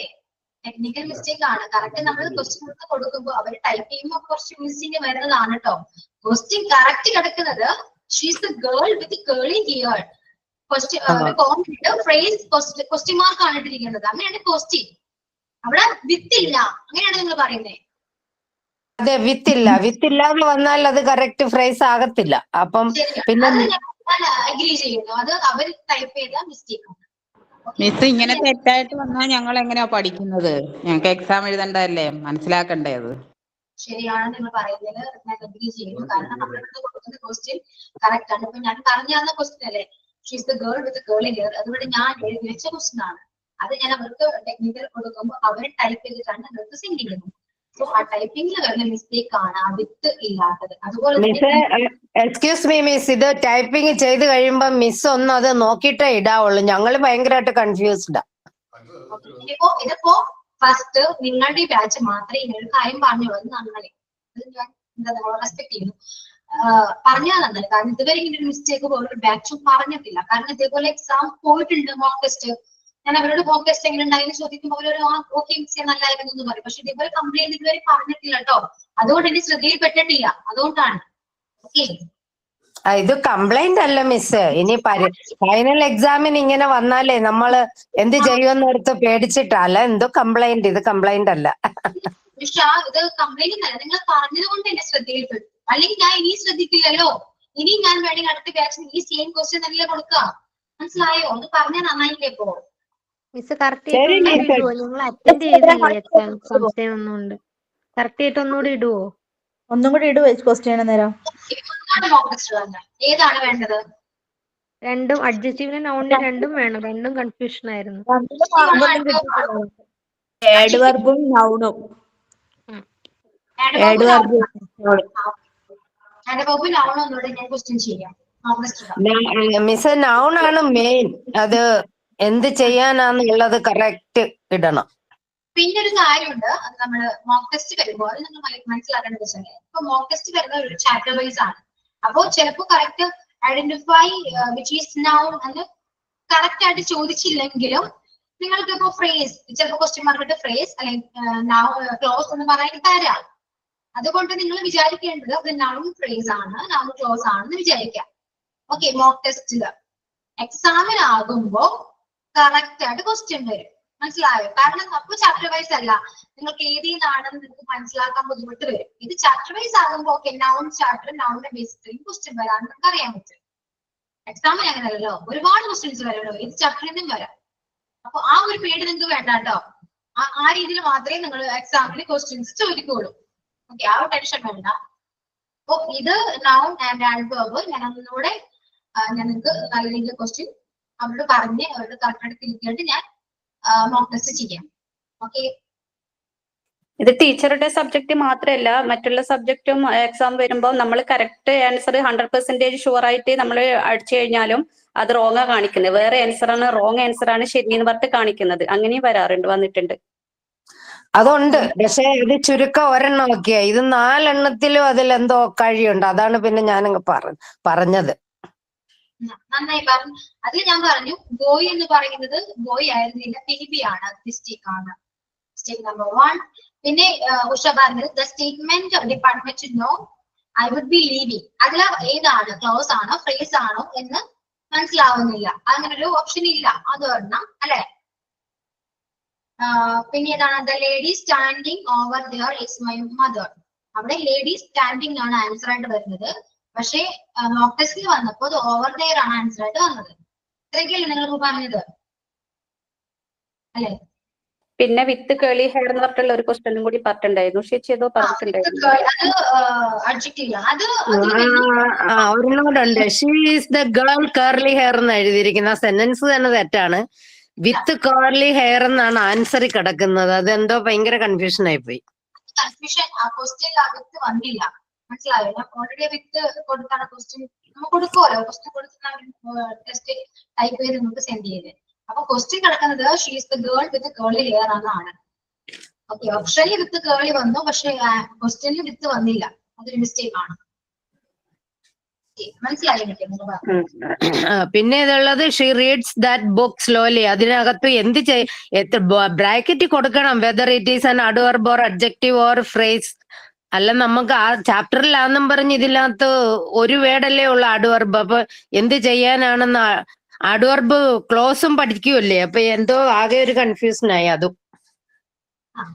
Speaker 1: ടെക്നിക്കൽ മിസ്റ്റേക്ക് ആണ്. കറക്റ്റ് നമ്മൾ ക്വസ്റ്റ്യൻ കൊടുക്കുമ്പോൾ അവർ ടൈപ്പ് ചെയ്യുമ്പോൾ കുറച്ച് മിസ്സിംഗ് വരുന്നതാണ് കേട്ടോ. ക്വസ്റ്റ്യൻ കറക്റ്റ് കിടക്കുന്നത് she's the girl with curly hair. Phrase question mark ആണ് ഇട്ടിരിക്കുന്നത്. അങ്ങനെയാണ് ക്വസ്റ്റ്യൻ. അവിടെ വിത്തില്ല, അങ്ങനെയാണ് നിങ്ങൾ പറയുന്നത്.
Speaker 3: അതെ, വിത്തില്ല. വിത്തില്ലാതെ വന്നാൽ അത് കറക്റ്റ് ഫ്രേസ് ആകത്തില്ല. അപ്പം പിന്നെ
Speaker 1: അഗ്രി ചെയ്യുന്നു, അത് അവർ ടൈപ്പ് ചെയ്ത മിസ്റ്റേക്ക് ആണ്.
Speaker 6: മിസ്, ഇങ്ങനെ തെറ്റായിട്ട് വന്നാൽ ഞങ്ങൾ എങ്ങനെയാ പഠിക്കുന്നത്? ഞങ്ങൾക്ക് എക്സാം എഴുതണ്ടല്ലേ, മനസ്സിലാക്കണ്ടേ അത്?
Speaker 1: ശരിയാണ് നിങ്ങൾ പറയുന്നത്, ഞാൻ അഗ്രി ചെയ്യുന്നു. കാരണം നമ്മളിവിടെ കൊടുക്കുന്ന ക്വസ്റ്റ്യൻ കറക്റ്റ് ആണ്. ഇപ്പൊ ഞാൻ പറഞ്ഞു തന്ന ക്വസ്റ്റ്യൻ അല്ലേ, she's the girl with curly hair, അതുകൊണ്ട് ഞാൻ എഴുതി വെച്ച ക്വസ്റ്റ്യൻ ആണ്. അത് ഞാൻ അവർക്ക് ടെക്നിക്കൽ കൊടുക്കുമ്പോൾ അവർ ടൈപ്പ് ചെയ്തിട്ടാണ് അവർക്ക് സെൻഡ് ചെയ്യുന്നത്. സോ ആ ടൈപ്പിംഗിൽ വരുന്ന മിസ്റ്റേക്ക് ആണ് ആ വിത്ത് ഇല്ലാത്തത്. അതുപോലെ
Speaker 3: എക്സ്ക്യൂസ് മീ മിസ്, ഇത് ടൈപ്പിംഗ് ചെയ്ത് കഴിയുമ്പോ മിസ് ഒന്ന് അത് നോക്കിയിട്ടേ ഇടാവുള്ളൂ. ഞങ്ങള് ഭയങ്കരമായിട്ട് കൺഫ്യൂസ്ഡാ.
Speaker 1: ഇതിപ്പോ ഫസ്റ്റ് നിങ്ങളുടെ ഈ ബാച്ച് മാത്രമേ ഇങ്ങനെ കാര്യം പറഞ്ഞുള്ളൂ. നന്നായി, റെസ്പെക്ട് ചെയ്യുന്നു, പറഞ്ഞാൽ നന്നായി. കാരണം ഇതുവരെ ഇങ്ങനെ ഒരു മിസ്റ്റേക്ക് വേറൊരു ബാച്ചും പറഞ്ഞിട്ടില്ല. കാരണം ഇതേപോലെ എക്സാം പോയിട്ടുണ്ട്, മോക്ക് ടെസ്റ്റ്. ഞാൻ അവരോട് മോക്ക് ടെസ്റ്റ് എങ്ങനെ ഉണ്ടായെന്ന് ചോദിക്കുമ്പോൾ അവരൊരു ഓക്കെ മിസ് നല്ലായിരുന്നു എന്ന് പറയും. പക്ഷെ ഇതേപോലെ കംപ്ലൈന്റ് ഇതുവരെ പറഞ്ഞിട്ടില്ല കേട്ടോ. അതുകൊണ്ട് എന്റെ ശ്രദ്ധയിൽപ്പെട്ടിട്ടില്ല, അതുകൊണ്ടാണ്. ഓക്കെ,
Speaker 3: ഇത് കംപ്ലൈന്റ് അല്ല മിസ്. ഇനി ഫൈനൽ എക്സാമിന് ഇങ്ങനെ വന്നാലേ നമ്മള് എന്ത് ചെയ്യുമെന്നോർത്ത് പേടിച്ചിട്ടല്ല. എന്തോ കംപ്ലൈന്റ്, ഇത് കംപ്ലൈന്റ് അല്ല.
Speaker 1: ഇത് കംപ്ലൈന്റ് അല്ല, നിങ്ങൾ പറഞ്ഞത് കൊണ്ട് എന്റെ ശ്രദ്ധയിൽപ്പെട്ടു. അല്ലെങ്കിൽ ഞാൻ ഇനി ശ്രദ്ധിക്കില്ലല്ലോ, ഇനി ഞാൻ വേണമെങ്കിൽ അടുത്ത ബാച്ചിന് ഈ സെയിം ക്വസ്റ്റ്യൻ തന്നെ കൊടുക്കുക. മനസ്സിലായോ? ഒന്ന് പറഞ്ഞാൽ നന്നായില്ലേ ഇപ്പോ?
Speaker 7: മിസ് കറക്റ്റ്
Speaker 3: ശരി
Speaker 7: ആയിട്ട്
Speaker 3: ടീച്ചർ.
Speaker 7: ഇടുവോ? ഞങ്ങൾ അറ്റൻഡ് ചെയ്തില്ലേ എക്സാം, സംശയം ഒന്നുമുണ്ട്. കറക്റ്റ് ആയിട്ട് ഒന്നുകൂടി ഇടുവോ?
Speaker 4: ഒന്നും കൂടി ഇടുവോ ക്വസ്റ്റ്യൻ നേരം?
Speaker 1: മോക്ക് ടെസ്റ്റ് തന്നെ ഏതാണ് വേണ്ടത്?
Speaker 7: രണ്ടും അഡ്ജസ്റ്റീവിന് നൗണിന് രണ്ടും വേണം. രണ്ടും കൺഫ്യൂഷൻ ആയിരുന്നു.
Speaker 4: ആഡ് വെർബും നൗണും. ആഡ് വെർബും
Speaker 1: ഒന്നുകൂടെ ഞാൻ ക്വസ്റ്റ്യൻ ചെയ്യാം. മോക്ക് ടെസ്റ്റ്
Speaker 3: മിസ് നൗൺ ആണ് മെയിൻ. അത് എന്ത് ചെയ്യാനാന്നുള്ളത് കറക്റ്റ് ഇടണം.
Speaker 1: പിന്നെ ഒരു കാര്യമുണ്ട്, അത് നമ്മള് മോക്ക് ടെസ്റ്റ് വരുമ്പോൾ അത് നിങ്ങൾ മനസ്സിലാക്കേണ്ടത് വെച്ചാൽ ഇപ്പൊ മോക്ക് ടെസ്റ്റ് വരുന്ന ഒരു ചാപ്റ്റർ വൈസ് ആണ്. അപ്പോ ചിലപ്പോൾ correct identify which is noun എന്ന് കറക്റ്റ് ആയിട്ട് ചോദിച്ചില്ലെങ്കിലും നിങ്ങൾക്ക് ഇപ്പോ ഫ്രേസ്, ചിലപ്പോൾ ക്വസ്റ്റ്യൻ മാർക്കിട്ട് ഫ്രേസ് അല്ലെങ്കിൽ ക്ലോസ് എന്ന് പറയാൻ തരാം. അതുകൊണ്ട് നിങ്ങൾ വിചാരിക്കേണ്ടത് അത് നൗൺ ഫ്രേസ് ആണ്, നൗൺ ക്ലോസ് ആണെന്ന് വിചാരിക്കാം. ഓക്കെ, മോക്ക് ടെസ്റ്റില് എക്സാമിനാകുമ്പോ കറക്റ്റ് ആയിട്ട് ക്വസ്റ്റ്യൻ വരും. മനസ്സിലായോ? കാരണം അപ്പൊ ചാപ്റ്റർ വൈസ് അല്ല, നിങ്ങൾക്ക് ഏതേതാണെന്ന് നിങ്ങൾക്ക് മനസ്സിലാക്കാൻ ബുദ്ധിമുട്ട് വരും. ഇത് ചാപ്റ്റർ വൈസ് ആകുമ്പോൾ ഓക്കെ, നൗൺ ചാപ്റ്റർ നൗണിന്റെ ബേസിൽ ക്വസ്റ്റ്യൻ വരാമെന്ന് നിങ്ങൾക്ക് അറിയാൻ പറ്റും. എക്സാമിന് അങ്ങനെയല്ലോ, ഒരുപാട് ക്വസ്റ്റ്യൻസ് വരല്ലോ, ഇത് ചാപ്റ്ററിൽ നിന്നും വരാം. അപ്പൊ ആ ഒരു പേടി നിങ്ങൾക്ക് വേണ്ട കേട്ടോ. ആ രീതിയിൽ മാത്രമേ നിങ്ങൾ എക്സാമിന് ക്വസ്റ്റ്യൻസ് ചോദിക്കുള്ളൂ. ഓക്കെ, ആ ഒരു ടെൻഷൻ വേണ്ട. അപ്പൊ ഇത് നൗൺ ആൻഡ് ആഡ്വേർബ് ഞാൻ ഒന്നുകൂടെ നിങ്ങൾക്ക് നല്ല രീതിയിൽ ക്വസ്റ്റ്യൻ അവരോട് പറഞ്ഞ് അവരുടെ കറക്റ്റായിട്ട് തിരിക്കേണ്ടി ഞാൻ മോക്ക് ടെസ്റ്റ് ചെയ്യാം. ഓക്കെ,
Speaker 2: ഇത് ടീച്ചറുടെ സബ്ജക്ട് മാത്രമല്ല, മറ്റുള്ള സബ്ജക്റ്റും എക്സാം വരുമ്പോൾ നമ്മൾ കറക്റ്റ് ആൻസർ 100% ഷുവർ ആയിട്ട് നമ്മൾ അടിച്ചു കഴിഞ്ഞാലും അത് റോങ് കാണിക്കുന്നത്. വേറെ ആൻസർ ആണ്, റോങ് ആൻസർ ആണ് ശരി എന്ന് പറഞ്ഞിട്ട് കാണിക്കുന്നത്. അങ്ങനെയും വന്നിട്ടുണ്ട്.
Speaker 3: അതുണ്ട്, പക്ഷെ ഇത് ചുരുക്കം ഒരെണ്ണം ഒക്കെയാ. ഇത് 4 എണ്ണത്തിലും അതിലെന്തോ കഴിയുണ്ട്. അതാണ് പിന്നെ ഞാനങ്ങ് പറഞ്ഞത്.
Speaker 1: നന്നായി പറഞ്ഞു. അതിൽ ഞാൻ പറഞ്ഞു ബോയ് എന്ന് പറയുന്നത് ബോയ് ആയിരുന്നില്ല, ബേബി ആണ്. മിസ്റ്റേക്ക് ആണ്, മിസ്റ്റേക്ക് നമ്പർ 1. പിന്നെ ഉഷ പറഞ്ഞത് the statement department know I would be leaving. അതിൽ ഏതാണ്, ക്ലോസ് ആണോ ഫ്രേസ് ആണോ എന്ന് മനസ്സിലാവുന്നില്ല. അങ്ങനെ ഒരു ഓപ്ഷൻ ഇല്ല, അത് ഒരെണ്ണം അല്ലെ. പിന്നെ ഏതാണ്, the lady standing over there is my mother. അവിടെ ലേഡി സ്റ്റാൻഡിങ് ആണ് ആൻസർ ആയിട്ട് വരുന്നത്. പക്ഷേ മോക്ക് ടെസ്റ്റിൽ വന്നപ്പോൾ അത് ഓവർ ദെയർ ആണ് ആൻസർ ആയിട്ട് വന്നത്. ഇത്രയൊക്കെയല്ലേ നിങ്ങൾക്ക് പറഞ്ഞത് അല്ലെ?
Speaker 2: പിന്നെ വിത്ത് കേളി ഹെയർ എന്ന് പറഞ്ഞിട്ടുള്ള ഒരു ക്വസ്റ്റ്യനും കൂടി പറഞ്ഞിട്ടുണ്ടായിരുന്നു. ചേച്ചി ഏതോ പറഞ്ഞിട്ടുണ്ടായിരുന്നു.
Speaker 1: അത് അഡ്ജക്റ്റീവ് അത്
Speaker 3: ഒരെണ്ണം കൂടെ ഉണ്ട്. She is the girl curly hair എന്ന് എഴുതിയിരിക്കുന്ന സെന്റൻസ് തന്നെ തെറ്റാണ്. വിത്ത് കർലി ഹെയർ എന്നാണ് ആൻസറിൽ കിടക്കുന്നത്. അതെന്തോ ഭയങ്കര കൺഫ്യൂഷൻ ആയി പോയി.
Speaker 1: കൺഫ്യൂഷൻ ആ ക്വസ്റ്റ്യനിൽ ആ വിത്ത് വന്നില്ല. മനസ്സിലായോ? ഞാൻ ഓൾറെഡി വിത്ത് കൊടുത്താണ് ക്വസ്റ്റ്യൻ നമ്മൾ കൊടുക്കുമല്ലോ. ക്വസ്റ്റ്യൻ കൊടുത്തിട്ടാണ് ടെസ്റ്റ് ടൈപ്പ് ചെയ്ത് നമുക്ക് സെൻഡ് ചെയ്ത്. അപ്പൊ ക്വസ്റ്റ്യൻ കിടക്കുന്നത് she is the girl with Keli hair എന്നാണ്. ഓക്കെ, ഓപ്ഷനിൽ വിത്ത് കേളി വന്നു, പക്ഷെ ക്വസ്റ്റ്യനിൽ വിത്ത് വന്നില്ല. അതൊരു മിസ്റ്റേക്ക് ആണ്. മനസ്സിലായി?
Speaker 3: പിന്നെ ഇതുള്ളത് she reads that book slowly. അതിനകത്ത് എന്ത് ബ്രാക്കറ്റ് കൊടുക്കണം, whether it is an adverb or adjective or phrase. അല്ല, നമുക്ക് ആ ചാപ്റ്ററിലാന്നും പറഞ്ഞ് ഇതിനകത്ത് ഒരു വേർഡല്ലേ ഉള്ളു അഡ്വർബ്. അപ്പൊ എന്ത് ചെയ്യാനാണെന്ന് അഡ്വർബ് ക്ലോസും പഠിക്കുമല്ലേ. അപ്പൊ എന്തോ ആകെ ഒരു കൺഫ്യൂഷൻ ആയി അതും.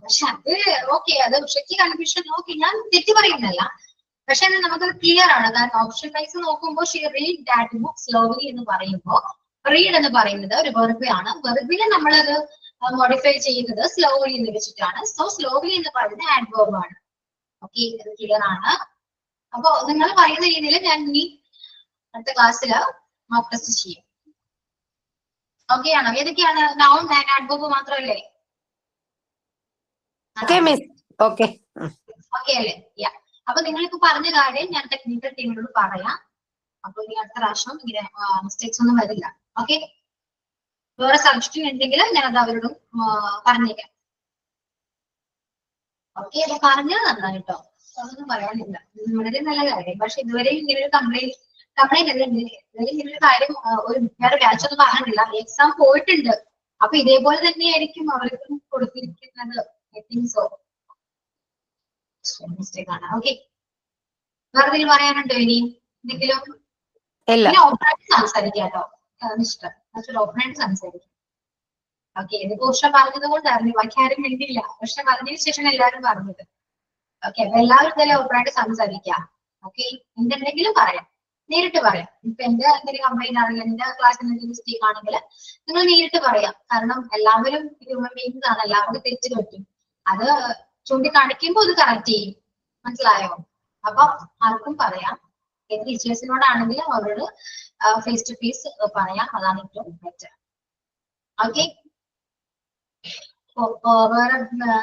Speaker 1: പക്ഷെ അത് ഓക്കെ, അത് ഉഷയ്ക്ക് കൺഫ്യൂഷൻ. ഓക്കെ, ഞാൻ തെറ്റി പറയുന്നല്ല, പക്ഷെ നമുക്കത് ക്ലിയർ ആണ്. കാരണം ഓപ്ഷൻ വൈസ് നോക്കുമ്പോൾ she read that book slowly എന്ന് പറയുമ്പോൾ റീഡ് എന്ന് പറയുന്നത് ഒരു വെർബ് ആണ്. വെർബിനെ നമ്മളത് മോഡിഫൈ ചെയ്യുന്നത് സ്ലോലി എന്ന് വെച്ചിട്ടാണ്. സോ സ്ലോലി എന്ന് പറയുന്നത് ആഡ്വർബ് ആണ്. ഓക്കെ, ഇത് ക്ലിയർ ആണ്. അപ്പൊ നിങ്ങൾ പറയുന്ന രീതിയിൽ ഞാൻ ഇനി അടുത്ത ക്ലാസ്സിൽ മോക്ക് ടെസ്റ്റ് ചെയ്യും. ഓക്കെ ആണോ? ഏതൊക്കെയാണ്? നൗൺ ആൻഡ് ആഡ്വർബ് മാത്രമല്ലേ?
Speaker 3: ഓക്കെ
Speaker 1: അല്ലേ? അപ്പൊ നിങ്ങളിപ്പോ പറഞ്ഞ കാര്യം ഞാൻ ടെക്നിക്കൽ ടീമിനോട് പറയാം. അപ്പൊ ഇനി അടുത്ത പ്രാവശ്യം ഇങ്ങനെ മിസ്റ്റേക്സ് ഒന്നും വരില്ല. ഓക്കെ, വേറെ സബ്ജക്റ്റ് ഉണ്ടെങ്കിൽ ഞാൻ അത് അവരോടും പറഞ്ഞേക്കാം. ഓക്കെ, അപ്പൊ പറഞ്ഞത് നന്നായിട്ടോ, അതൊന്നും പറയാനില്ല. വളരെ നല്ല കാര്യം. പക്ഷെ ഇതുവരെയും ഇങ്ങനെ ഒരു കംപ്ലൈന്റ് അല്ല, ഇതുവരെ ഇങ്ങനെ ഒരു കാര്യം ഒരു വേറെ ബാച്ച് ഒന്നും പറഞ്ഞിട്ടില്ല. എക്സാം പോയിട്ടുണ്ട്. അപ്പൊ ഇതേപോലെ തന്നെയായിരിക്കും അവർക്കും കൊടുത്തിരിക്കുന്നത്. സോ മിസ്റ്റേക്ക് ആണ്. ഓക്കെ, വേറെ എന്തെങ്കിലും പറയാനുണ്ടോ ഇനി? എന്തെങ്കിലും ഓപ്പണായിട്ട് സംസാരിക്കാം കേട്ടോ. ഇഷ്ടം ഓപ്പണായിട്ട് സംസാരിക്കാം. ഓക്കെ, ഇതിപ്പോ ഉഷ പറഞ്ഞത് കൊണ്ടായിരുന്നു, ബാക്കി ആരും വേണ്ടിയില്ല. ഉഷ പറഞ്ഞതിന് ശേഷം എല്ലാവരും പറഞ്ഞത്. ഓക്കെ, അപ്പൊ എല്ലാവരും തന്നെ ഓപ്പണായിട്ട് സംസാരിക്കാം. ഓക്കെ, എന്തെങ്കിലും പറയാം, നേരിട്ട് പറയാം. ഇപ്പൊ എന്റെ എന്തെങ്കിലും കംപ്ലൈന്റ് ആണെങ്കിൽ, എന്റെ ക്ലാസ്സിൽ എന്തെങ്കിലും മിസ്റ്റേക്ക് ആണെങ്കിൽ നിങ്ങൾ നേരിട്ട് പറയാം. കാരണം എല്ലാവരും ഹ്യൂമൻ ബീങ്സ് ആണ്, എല്ലാവർക്കും തെറ്റ് പറ്റും. അത് ചൂണ്ടിക്കാണിക്കുമ്പോൾ അത് കറക്റ്റ് ചെയ്യും. മനസ്സിലായോ? അപ്പൊ ആർക്കും പറയാം. ടീച്ചേഴ്സിനോടാണെങ്കിലും അവരോട് ഫേസ് ടു ഫേസ് പറയാം. അതാണ് ഏറ്റവും ബെറ്റർ. ഓക്കെ, വേറെ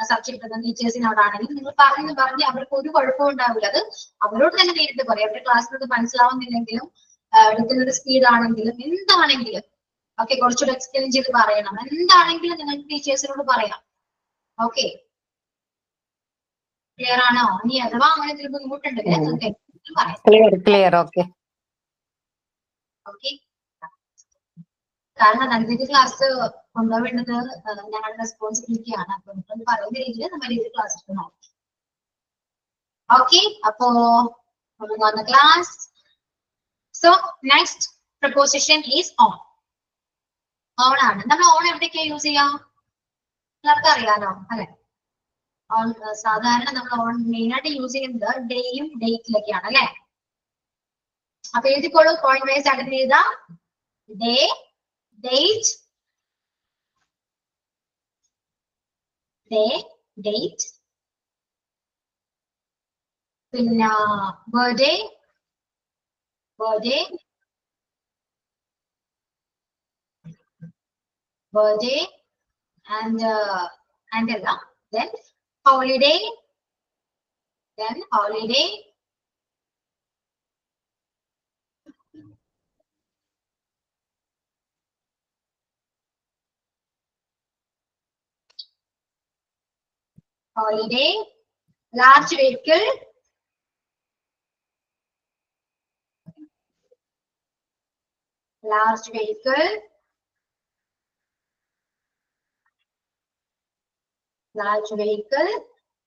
Speaker 1: സബ്ജക്ട് ടീച്ചേഴ്സിനോടാണെങ്കിൽ നിങ്ങൾ പറഞ്ഞ് അവർക്ക് ഒരു കുഴപ്പവും ഉണ്ടാവില്ല. അത് അവരോട് തന്നെ നേരിട്ട് പറയാം. അവരുടെ ക്ലാസ്സിനോട് മനസ്സിലാവുന്നില്ലെങ്കിലും എടുക്കുന്നത് സ്പീഡ് ആണെങ്കിലും എന്താണെങ്കിലും ഓക്കെ, കുറച്ചുകൂടെ എക്സ്പ്ലെയിൻ ചെയ്ത് പറയണം. എന്താണെങ്കിലും നിങ്ങൾക്ക് ടീച്ചേഴ്സിനോട് പറയാം. ഓക്കെ, ക്ലിയർ ആണോ? ഇനി അഥവാ അങ്ങനെ എന്തെങ്കിലും ബുദ്ധിമുട്ടുണ്ടെങ്കിൽ നിങ്ങൾക്ക് പറയാം.
Speaker 3: Clear. Okay.
Speaker 1: ഓക്കെ, കാരണം നല്ലൊരു ക്ലാസ് കൊണ്ടുപോവേണ്ടത് ഞങ്ങളുടെ റെസ്പോൺസിബിലിറ്റി ആണ്. അപ്പൊ നിങ്ങൾ പറയുന്ന രീതിയിൽ നമ്മൾ രീതിയിൽ ക്ലാസ് എടുക്കണം. ഓക്കെ, അപ്പോ class. So next preposition is on. On ആണ്. നമ്മൾ ഓൺ എവിടേക്കാ യൂസ് ചെയ്യാം? എല്ലാവർക്കും അറിയാലോ അല്ലെ? ഓൺ സാധാരണ നമ്മൾ ഓൺ മെയിൻ ആയിട്ട് യൂസ് ചെയ്യുന്നത് ഡേയും ഡേറ്റിലൊക്കെയാണ് അല്ലെ? അപ്പൊ എഴുതിക്കോളൂ, പോയിന്റ് വൈസ് അറ്റൻഡ് ചെയ്ത ഡേ, ഡേറ്റ്, ഡേ, ഡേറ്റ്, പിന്നെ ബർത്ത്ഡേ, ബർത്ത്ഡേ, ബർത്ത്ഡേ ആൻഡ് അല്ല, then holiday, then holiday, holiday, large vehicle, large vehicle, large vehicle,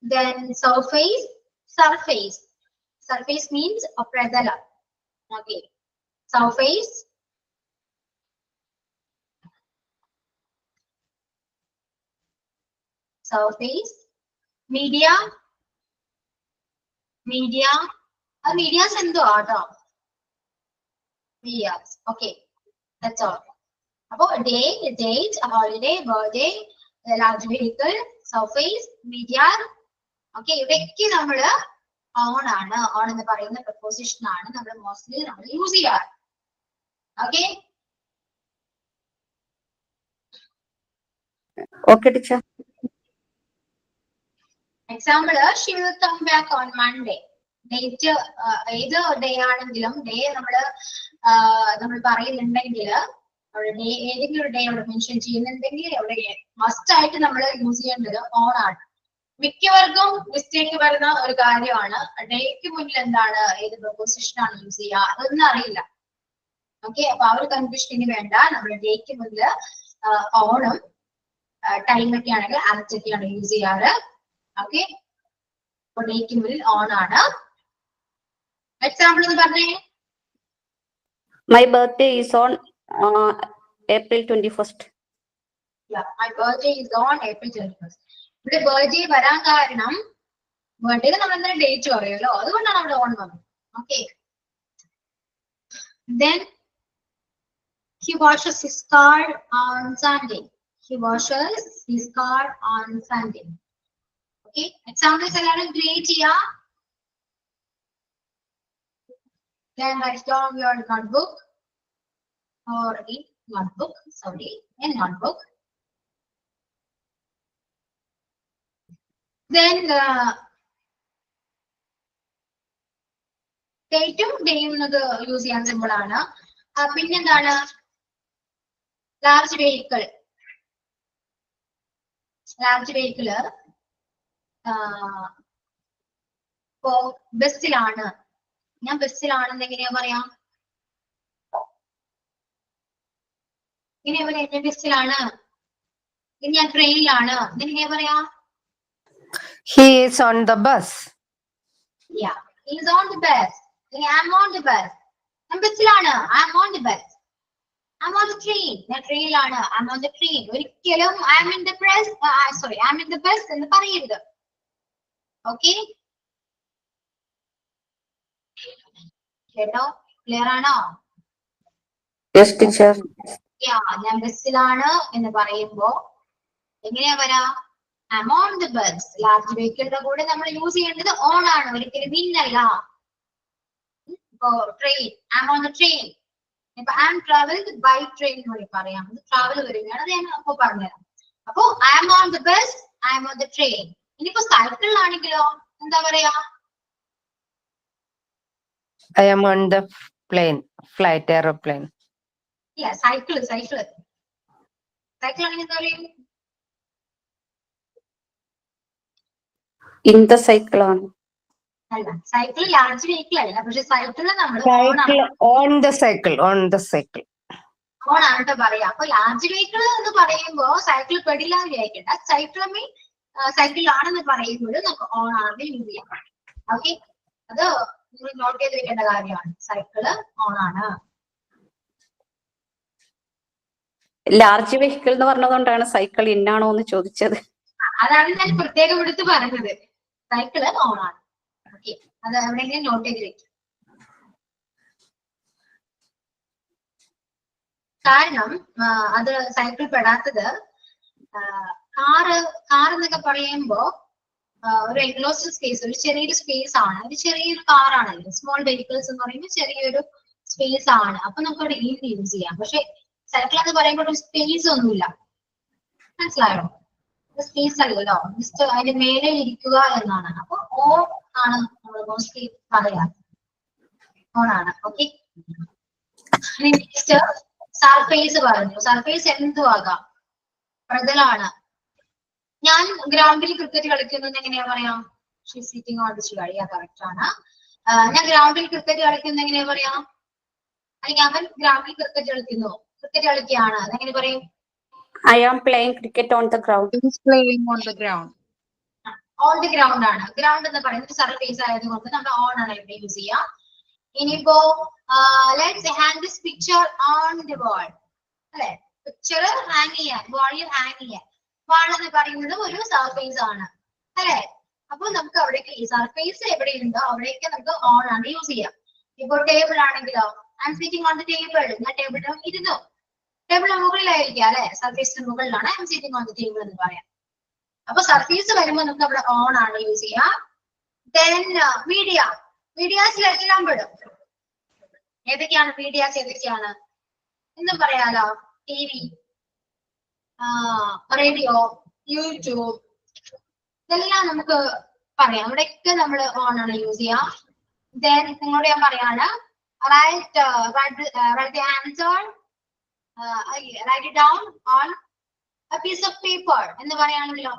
Speaker 1: then surface, surface, surface means a predala. Okay, surface, surface, media, media, medias endo ato, medias. Okay, that's all. Apo day, date, holiday, birthday, large vehicle, surface, media. Okay, ഇവയ്ക്ക് നമ്മള് on ആണ്. On എന്ന് പറയുന്ന preposition ആണ് നമ്മൾ mostly നമ്മൾ use ചെയ്യാറ്. Okay,
Speaker 2: Okay, teacher.
Speaker 1: Example she will come back on Monday. Date ഏത് ഡേ ആണെങ്കിലും ഡേ നമ്മൾ പറയുന്നുണ്ടെങ്കിൽ ഡേ ഏതെങ്കിലും ഒരു ഡേ അവിടെ മെൻഷൻ ചെയ്യുന്നുണ്ടെങ്കിൽ അവിടെ മസ്റ്റ് ആയിട്ട് നമ്മൾ യൂസ് ചെയ്യേണ്ടത് ഓൺ ആണ്. മിക്കവർക്കും മിസ്റ്റേക്ക് വരുന്ന ഒരു കാര്യമാണ് ഡേക്ക് മുന്നിൽ എന്താണ് ഏത് പ്രൊപ്പോസിഷൻ ആണ് യൂസ് ചെയ്യുക അതൊന്നും അറിയില്ല. ഓക്കെ, അപ്പൊ ആ ഒരു കൺഫ്യൂഷൻ വേണ്ട. നമ്മൾ ഡേക്ക് മുന്നിൽ ഓണും ടൈമൊക്കെ ആണെങ്കിൽ അതൊക്കെയാണ് യൂസ് ചെയ്യാറ്. ഓക്കെ, അപ്പൊ ഡേക്ക് മുന്നിൽ ഓൺ ആണ്. എക്സാമ്പിൾ എന്ന് പറഞ്ഞേ.
Speaker 2: My birthday is on April 21st.
Speaker 1: Yeah, my birthday is on April 21st. ഇവിടെ ബർത്ത്ഡേ വരാൻ കാരണം ബർത്ത്ഡേ നമ്മൾ എന്തായാലും ഡേറ്റ് പറയുമല്ലോ, അതുകൊണ്ടാണ് അവിടെ ഓൺ വന്നത്. Okay, then he washes his car on Sunday. He washes his car on Sunday. Okay, examples എല്ലാവരും create ചെയ്യാ. Then write down your notebook or in notebook, sorry, in notebook. Then ഡേറ്റും ഡേയും use ചെയ്യാൻ simple ആണ്. പിന്നെന്താണ് large vehicle. Large vehicle ഇപ്പോ ബസ്സിലാണ്. ഞാൻ ബസ്സിലാണെന്ന് എങ്ങനെയാ പറയാ? ഇങ്ങനെ പറയാ, ഞാൻ ബസ്സിലാണ്. ഇനി ഞാൻ ട്രെയിനിലാണ്. ഇതെങ്ങനെയാ പറയാ?
Speaker 3: He is on the bus.
Speaker 1: Yeah, he is on the bus. I'm on the bus. ഞാൻ ബസ്സിലാണ്. I'm on the bus. I'm on the train. ഞാൻ ട്രെയിനിലാണ്. I'm on the train. ഒരിക്കലും I'm in the bus. Sorry, I'm in the bus എന്ന് പറയരുത്. Okay? കേട്ടോ? Clear ആണോ?
Speaker 2: Yes, teacher.
Speaker 1: ഞാൻ ബസ്സിലാണ് എന്ന് പറയുമ്പോ എങ്ങനെയാ വരാ? I'm on the bus. Large വെഹിക്കിളിന്റെ കൂടെ നമ്മൾ യൂസ് ചെയ്യേണ്ടത് ഓൺ ആണ്, ഒരിക്കലും മീൻ അല്ല. ഇപ്പോ train, I'm on the train. ഇപ്പൊ I'm traveled by train എന്ന് വേണ്ടി പറയാം. ട്രാവൽ വരികയാണ്, അത് ഞാൻ അപ്പൊ പറഞ്ഞുതരാം. അപ്പൊ I'm on the bus, I'm on the train. ഇനിയിപ്പോ സൈക്കിളിലാണെങ്കിലോ എന്താ പറയാ?
Speaker 3: I am on the plane, flight, aeroplane.
Speaker 1: ഇല്ല, സൈക്കിള് സൈക്കിൾ ആണെങ്കിൽ എന്താ പറയും?
Speaker 2: In the cycle on.
Speaker 1: അല്ല, സൈക്കിൾ ലാർജ് വെഹിക്കിൾ അല്ല, പക്ഷെ സൈക്കിളിൽ നമ്മൾ
Speaker 3: Cycle, on the cycle, on the cycle.
Speaker 1: On ആണ് കേട്ടോ പറയാ. അപ്പൊ ലാർജ് വെഹിക്കിൾ എന്ന് പറയുമ്പോ സൈക്കിൾ പെടില്ല എന്ന് വിചാരിക്കണ്ട. സൈക്കിളിലാണെന്ന് പറയുമ്പോൾ നമുക്ക് ഓൺ ആണെന്ന് യൂസ് ചെയ്യാം. ഓക്കെ, അത് നിങ്ങൾ നോട്ട് ചെയ്ത് വെക്കേണ്ട കാര്യമാണ്. സൈക്കിള് ഓൺ ആണ്.
Speaker 2: ലാർജ് വെഹിക്കിൾ എന്ന് പറഞ്ഞതുകൊണ്ടാണ് സൈക്കിൾ ഇന്നാണോ എന്ന് ചോദിച്ചത്.
Speaker 1: അതാണ് ഞാൻ പ്രത്യേകം എടുത്ത് പറഞ്ഞത്. സൈക്കിള് ഓൺ ആണ്. ഓക്കെ, അത് എവിടെയെങ്കിലും നോട്ട് ചെയ്ത് വെക്കും. കാരണം അത് സൈക്കിൾ പെടാത്തത് കാർ എന്നൊക്കെ പറയുമ്പോ ഒരു എൻക്ലോസ്ഡ് സ്പേസ്, ഒരു ചെറിയൊരു സ്പേസ് ആണ്, ഒരു ചെറിയൊരു കാറാണല്ലോ. സ്മോൾ വെഹിക്കിൾസ് എന്ന് പറയുമ്പോൾ ചെറിയൊരു സ്പേസ് ആണ്, അപ്പൊ നമുക്ക് അവിടെ ഈസി യൂസ് ചെയ്യാം. പക്ഷെ സൈക്കിൾ എന്ന് പറയുമ്പോൾ ഒരു സ്പേസ് ഒന്നുമില്ല, മനസ്സിലായോ? സ്പേസ് അല്ലല്ലോ, ജസ്റ്റ് അതിന്റെ മേലെ ഇരിക്കുക എന്നാണ്. അപ്പൊ ഓൺ ആണ് നമ്മൾ മോസ്റ്റ്ലി പറയാ, ഓൺ ആണ്. ഓക്കെ, നെക്സ്റ്റ് സർഫേസ് പറഞ്ഞു. സർഫേസ് എന്തും ആകാം, പ്രതലാണ്. ഞാൻ ഗ്രൗണ്ടിൽ ക്രിക്കറ്റ് കളിക്കുന്നത് എങ്ങനെയാ പറയാം? സിറ്റിംഗ് ഓൺ ദി കളിയാ, കറക്റ്റ് ആണ്. ഞാൻ ഗ്രൗണ്ടിൽ ക്രിക്കറ്റ് കളിക്കുന്നത് എങ്ങനെയാ പറയാം? അല്ലെങ്കിൽ അവൻ ഗ്രൗണ്ടിൽ ക്രിക്കറ്റ് കളിക്കുകയാണ്, അതെങ്ങനെ പറയും?
Speaker 2: I am playing cricket on the ground.
Speaker 6: He's playing on the ground.
Speaker 1: On the ground ആണ്. ഗ്രൗണ്ട് എന്ന് പറയുന്നത് സർഫേസ് ആയതുകൊണ്ട് നമ്മൾ ഓൺ ആണ് ഇവിടെ യൂസ് ചെയ്യാം. ഇനിയിപ്പോ let's hang this picture on the wall, അല്ലെ? പിക്ചർ ഹാങ് ചെയ്യാൻ, വാളിൽ ഹാങ് ചെയ്യാൻ. വാൾ എന്ന് പറയുന്നത് ഒരു സർഫേസ് ആണ്, അല്ലെ? അപ്പൊ നമുക്ക് അവിടേക്ക് ഈ സർഫേസ് എവിടെയുണ്ടോ അവിടേക്ക് നമുക്ക് ഓൺ ആണ് യൂസ് ചെയ്യാം. ഇപ്പോൾ ടേബിൾ ആണെങ്കിലോ, I M sitting on the table, ഞാൻ ടേബിളിൽ ഇരുന്നു. ടേബിളിന് മുകളിലായിരിക്കും, അല്ലെ? സർഫേസിന് മുകളിലാണ് I M sitting on the table എന്ന് പറയാം. അപ്പൊ സർഫേസ് വരുമ്പോൾ നമുക്ക് അവിടെ ഓൺ ആണ് യൂസ് ചെയ്യാം. ദെൻ മീഡിയാസിലെല്ലാം പെടും. ഏതൊക്കെയാണ് മീഡിയാസ്? ഏതൊക്കെയാണ് എന്നും പറയാലോ? TV, റേഡിയോ, യൂട്യൂബ്, ഇതെല്ലാം നമുക്ക് പറയാം. ഇവിടെയൊക്കെ നമ്മൾ ഓൺ ആണ് യൂസ് ചെയ്യാം. ദെൻ നിങ്ങളോട് ഞാൻ പറയാണ്, write the answer, write it down on a piece of paper എന്ന് പറയാണെങ്കിലോ,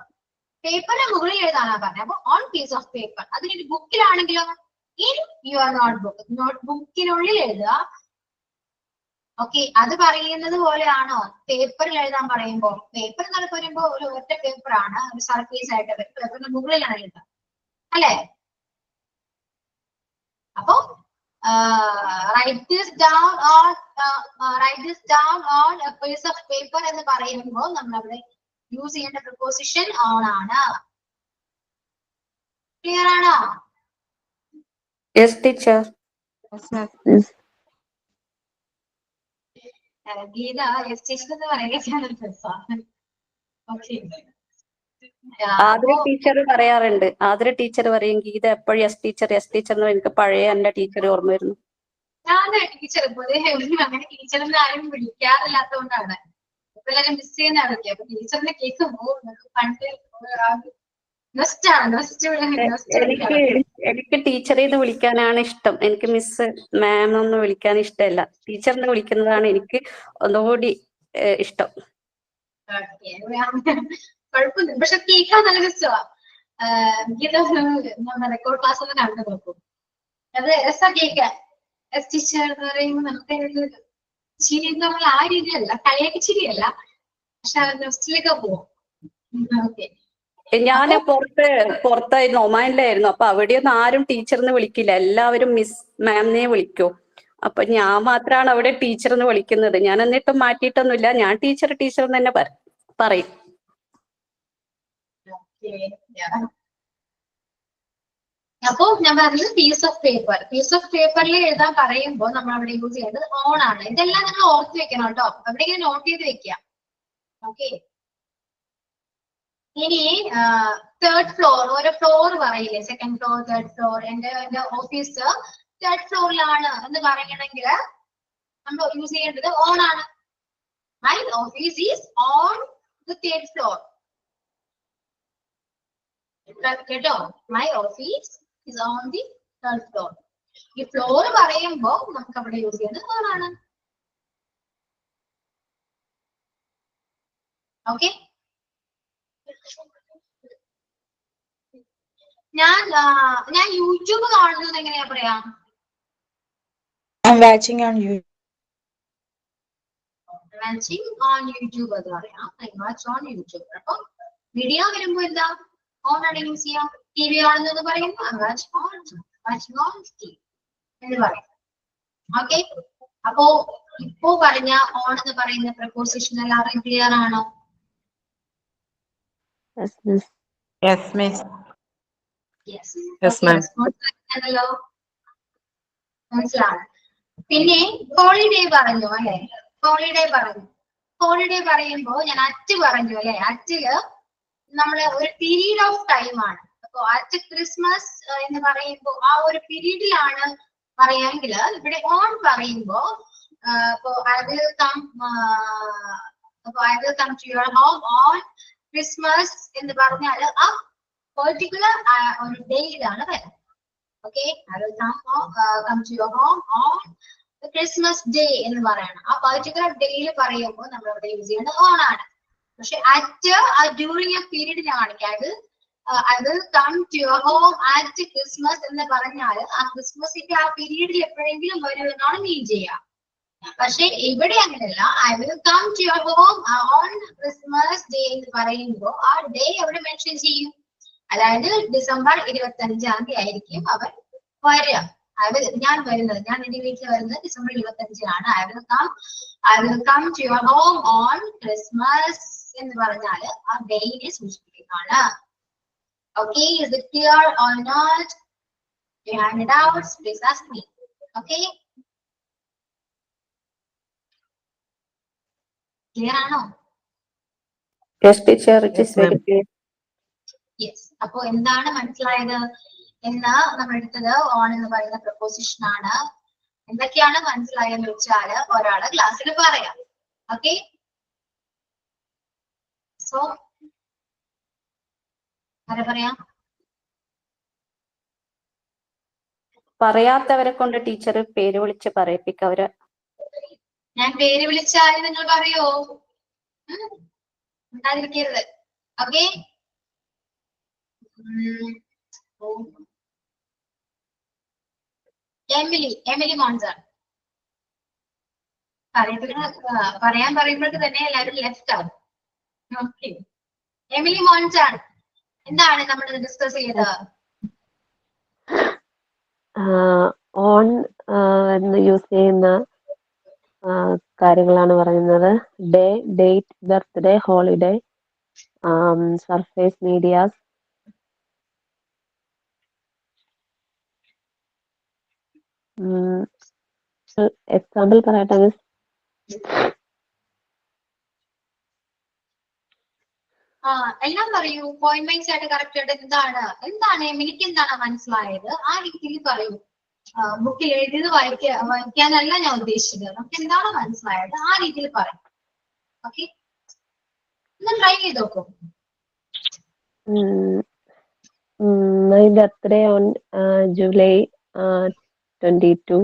Speaker 1: പേപ്പറിന് മുകളിൽ എഴുതാനാ പറഞ്ഞത്. അപ്പൊ ഓൺ പീസ് ഓഫ് പേപ്പർ. അതിനൊരു ബുക്കിലാണെങ്കിലോ, ഇൻ യുവർ നോട്ട്ബുക്ക്, നോട്ട്ബുക്കിനുള്ളിൽ എഴുതുക. ഓക്കെ, അത് പറയുന്നത് പോലെയാണോ പേപ്പറിൽ എഴുതാൻ പറയുമ്പോ? പേപ്പർ എന്ന് പറയുമ്പോ ഒരു ഒറ്റ പേപ്പറാണ്, ഒരു സർഫേസ് ആയിട്ട് പേപ്പറിന് മുകളിലാണ് എഴുതുക, അല്ലെ? അപ്പൊ write this down on a piece of paper എന്ന് പറയുമ്പോൾ നമ്മൾ അവിടെ യൂസ് ചെയ്യേണ്ട പ്രിപ്പോസിഷൻ ഓൺ ആണ്. ക്ലിയർ ആണോ?
Speaker 2: Yes, teacher.
Speaker 1: ഗീത സ്റ്റേഷൻ എന്ന് പറയുന്നത്. ഓക്കെ,
Speaker 2: ആതിര ടീച്ചർ പറയാറുണ്ട്. ആതിര ടീച്ചർ പറയും, ഗീത എപ്പോഴും എസ് ടീച്ചർ എന്ന്. എനിക്ക് പഴയ എന്റെ ടീച്ചർ ഓർമ്മ വരുന്നു.
Speaker 1: ഞാൻ ടീച്ചർ പോലെ അങ്ങനെ ടീച്ചറിനെ ആരും വിളിക്കാറില്ലാത്തതുകൊണ്ടാണ് ഇപ്പൊ എല്ലാരും മിസ് ചെയ്യുന്നതൊക്കെ. അപ്പൊ ടീച്ചറിനെ കേൾക്കുമ്പോ പണ്ട്
Speaker 2: എനിക്ക് ടീച്ചറിന്ന് വിളിക്കാനാണ് ഇഷ്ടം. എനിക്ക് മിസ് മാം ഒന്നും വിളിക്കാൻ ഇഷ്ടമല്ല. ടീച്ചറിനെ വിളിക്കുന്നതാണ് എനിക്ക് ഒന്നുകൂടി ഇഷ്ടം.
Speaker 1: കുഴപ്പമില്ല, പക്ഷെ കേൾക്കാൻ നല്ല രസമാ. എനിക്കിത് റെക്കോർഡ് ക്ലാസ് ഒന്ന് കണ്ടു നോക്കും, അത് രസാ കേൾക്കാൻ. എസ് ടീച്ചർ എന്ന് പറയുമ്പോൾ നമുക്ക് ചിരി എന്ന് പറഞ്ഞാൽ ആ രീതിയല്ല, കളിയൊക്കെ ചിരിയല്ല, പക്ഷെ നെക്സ്റ്റിലേക്ക് പോവും. ഓക്കെ,
Speaker 2: ഞാൻ പുറത്തായിരുന്നു, ഒമാനിലായിരുന്നു. അപ്പൊ അവിടെയൊന്നും ആരും ടീച്ചറിന്ന് വിളിക്കില്ല, എല്ലാവരും മിസ് മാമിനെ വിളിക്കൂ. അപ്പൊ ഞാൻ മാത്രമാണ് അവിടെ ടീച്ചറിന്ന് വിളിക്കുന്നത്. ഞാൻ എന്നിട്ടും മാറ്റിയിട്ടൊന്നുമില്ല, ഞാൻ ടീച്ചർ എന്ന് തന്നെ പറയും.
Speaker 1: അപ്പൊ ഞാൻ പറഞ്ഞത് പീസ് ഓഫ് പേപ്പറിൽ എഴുതാൻ പറയുമ്പോൾ നമ്മൾ അവിടെ യൂസ് ചെയ്യേണ്ടത് ഓൺ ആണ്. ഇതെല്ലാം നിങ്ങൾ ഓർത്ത് വെക്കണം കേട്ടോ, എവിടെയെങ്കിലും നോട്ട് ചെയ്ത് വെക്കാം. ഓക്കെ, ഇനി തേർഡ് ഫ്ലോർ, ഓരോ ഫ്ലോർ പറയില്ലേ, സെക്കൻഡ് ഫ്ലോർ, തേർഡ് ഫ്ലോർ. എന്റെ ഓഫീസ് തേർഡ് ഫ്ലോറിലാണ് എന്ന് പറയണമെങ്കിൽ നമ്മൾ യൂസ് ചെയ്യേണ്ടത് ഓൺ ആണ്. My office is on the third floor. കേട്ടോ, my office is on the third floor. ഈ ഫ്ലോർ പറയുമ്പോൾ നമുക്ക് അവിടെ യൂസ് ചെയ്യുന്നത് ഓൺ ആണ്. ഓക്കെ, ഞാൻ യൂട്യൂബ് കാണുന്നത് എങ്ങനെയാ പറയാ?
Speaker 4: Watching on YouTube.
Speaker 1: Watching on YouTube എന്ന് പറയാം. Watch on YouTube. അപ്പൊ വീഡിയോ വരുമ്പോ എന്താ ഓൺ ആണ് യൂസ് ചെയ്യാം. ടി വി കാണുന്നത് പറയുമ്പോൾ വാച്ച് ഓൺ ടി എന്ന് പറയും. ഓക്കെ, അപ്പോ ഇപ്പോ പറഞ്ഞ ഓൺ എന്ന് പറയുന്ന പ്രപ്പോസിഷൻ എല്ലാവരും ക്ലിയർ ആണോ?
Speaker 6: Yes miss.
Speaker 1: ആണല്ലോ, മനസ്സിലാണ്. പിന്നെ ഹോളിഡേ പറഞ്ഞു അല്ലെ, ഹോളിഡേ പറയുമ്പോ ഞാൻ അറ്റ് പറഞ്ഞു അല്ലെ. അറ്റില് നമ്മള് ഒരു പീരീഡ് ഓഫ് ടൈം ആണ്. അപ്പൊ അറ്റ് ക്രിസ്മസ് എന്ന് പറയുമ്പോ ആ ഒരു പീരീഡിലാണ് പറയാമെങ്കിൽ, ഇവിടെ ഓൺ പറയുമ്പോ I will come to your home on Christmas എന്ന് പറഞ്ഞാല് ആ പെർട്ടിക്കുലർ ഒരു ഡേയിലാണ് വരുന്നത്. Okay, I will come to your home on the Christmas day എന്ന് പറയണം. ആ പെർട്ടിക്കുലർ ഡേയിൽ പറയുമ്പോൾ നമ്മൾ അവിടെ യൂസ് ചെയ്യുന്നത് ഓൺ ആണ്. പക്ഷെ അറ്റ് ഡ്യൂറിങ് എ പീരീഡിലാണെങ്കിൽ I will come to your home at Christmas എന്ന് പറഞ്ഞാൽ ആ ക്രിസ്മസിന്റെ ആ പീരീഡിൽ എപ്പോഴെങ്കിലും വരുമെന്നാണ് മീൻ ചെയ്യുക. പക്ഷെ ഇവിടെ അങ്ങനെയല്ല. I will come to your home on Christmas day എന്ന് പറയുമ്പോൾ ആ ഡേ അവിടെ മെൻഷൻ ചെയ്യും. അതായത് ഡിസംബർ 25-ാം തീയതി ആയിരിക്കും അവർ വരിക. ഞാൻ എന്റെ വീട്ടിൽ വരുന്നത് December 25-നാണ്. I will come to your home on Christmas എന്ന് പറഞ്ഞാല് ആ ഡേയിനെ സൂചിപ്പിക്കുന്നതാണ്. Okay, is it clear or not? If you have any doubts, please ask me. Okay? Clear ആണോ?
Speaker 2: Yes, teacher, it is very clear.
Speaker 1: Yes. അപ്പൊ എന്താണ് മനസ്സിലായത് എന്ന് നമ്മൾ എടുത്തത് ഓൺ എന്ന് പറയുന്ന പ്രപ്പോസിഷൻ ആണ്. എന്തൊക്കെയാണ് മനസ്സിലായെന്ന് വെച്ചാല് ഒരാള് ക്ലാസ്സിൽ പറയാം. ഓക്കെ, സോ ആരാ പറയാം?
Speaker 2: പറയാത്തവരെ കൊണ്ട് ടീച്ചർ പേര് വിളിച്ച് പറയിപ്പിക്കുക. അവര്
Speaker 1: ഞാൻ പേര് വിളിച്ചാൽ നിങ്ങൾ പറയോ? ഉണ്ടാതിരിക്കരുത്. ഓക്കെ, എമിലി മോൺസാണ്. പറയാൻ പറയുമ്പോഴേക്ക് തന്നെ എല്ലാവരും ലെഫ്റ്റ് ആവും. ഓക്കെ, എമിലി മോൺസാണ്. എന്താണ് നമ്മൾ ഡിസ്കസ് ചെയ്തത്?
Speaker 8: ഓൺ എന്ന് യൂസ് ചെയ്യുന്ന കാര്യങ്ങളാണ് പറയുന്നത്. Day, date, birthday, holiday, surface, medias, example പറയട്ടെ മിസ്?
Speaker 1: എല്ലാം പറയൂ. പോയിന്റ് വൈസ് ആയിട്ട് കറക്റ്റ് ആയിട്ട് എന്താണ് എനിക്ക് എന്താണ് മനസ്സിലായത് ആ രീതിയിൽ പറയൂ. ബുക്കിൽ എഴുതിയത് വായിക്കാനല്ല ഞാൻ ഉദ്ദേശിച്ചത്. നമുക്ക് എന്താണ് മനസ്സിലായത് ആ രീതിയിൽ പറയും. ഓക്കെ, ഒന്ന് ട്രൈ ചെയ്ത് നോക്കൂ.
Speaker 8: My birthday on July 22.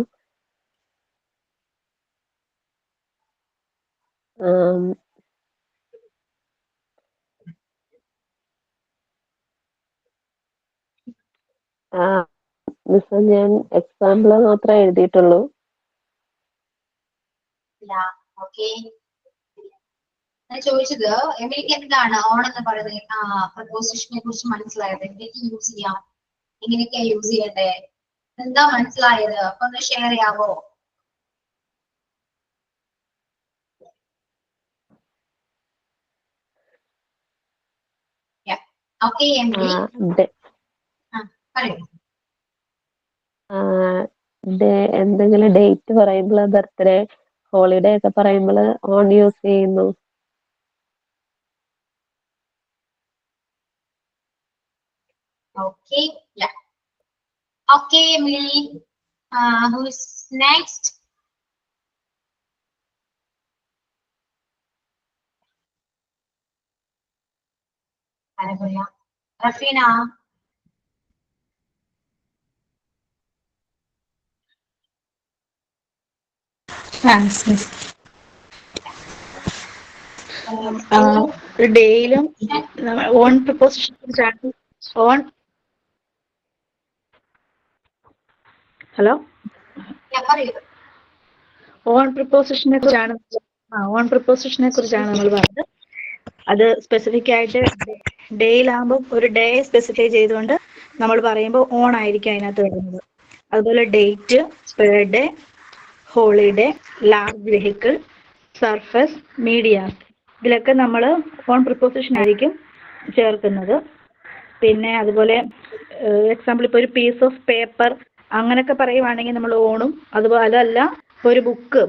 Speaker 8: Miss, ഞാൻ എക്സാമ്പിൾ മാത്രമേ എഴുതിയിട്ടുള്ളൂ.
Speaker 1: ഓക്കെ, ഞാൻ ചോദിച്ചത് എമിലിക്ക് എന്താണ് ഓൺ എന്ന് പറയുന്നത് പ്രപ്പോസിഷനെ കുറിച്ച് മനസ്സിലായത്? എന്തൊക്കെ യൂസ് ചെയ്യാം, എങ്ങനെയൊക്കെയാ യൂസ് ചെയ്യണ്ടേ, എന്താ മനസ്സിലായത്? അപ്പൊ ഒന്ന് ഷെയർ ചെയ്യാവോ? ഓക്കെ, എമിലി പറയൂ.
Speaker 8: എന്തെങ്കിലും ഡേറ്റ് പറയുമ്പോൾ ബർത്ത്ഡേ ഹോളിഡേ ഒക്കെ പറയുമ്പോൾ ഓൺ യൂസ് ചെയ്യുന്നു.
Speaker 1: Okay, yeah. Okay, Emily. Who's next? Rafina.
Speaker 4: ഡേയിലും ഓൺ പ്രിപ്പോസിഷനെ കുറിച്ചാണ്. ഹലോ,
Speaker 1: Yeah, പറയൂ.
Speaker 4: ഓൺ പ്രിപ്പോസിഷനെ കുറിച്ചാണ് നമ്മൾ പറഞ്ഞത്. അത് സ്പെസിഫിക് ആയിട്ട് ഡേയിലാകുമ്പോൾ ഒരു ഡേ സ്പെസിഫൈ ചെയ്തുകൊണ്ട് നമ്മൾ പറയുമ്പോൾ ഓൺ ആയിരിക്കും അതിനകത്ത് വരുന്നത്. അതുപോലെ date, per day, holiday, large vehicle, surface, media, ഇതിലൊക്കെ നമ്മൾ ഓൺ പ്രിപ്പോസിഷൻ ആയിരിക്കും ചേർക്കുന്നത്. പിന്നെ അതുപോലെ എക്സാമ്പിൾ ഇപ്പോൾ ഒരു പീസ് ഓഫ് പേപ്പർ അങ്ങനെയൊക്കെ പറയുവാണെങ്കിൽ നമ്മൾ ഓണും, അതുപോലെ അതല്ല ഒരു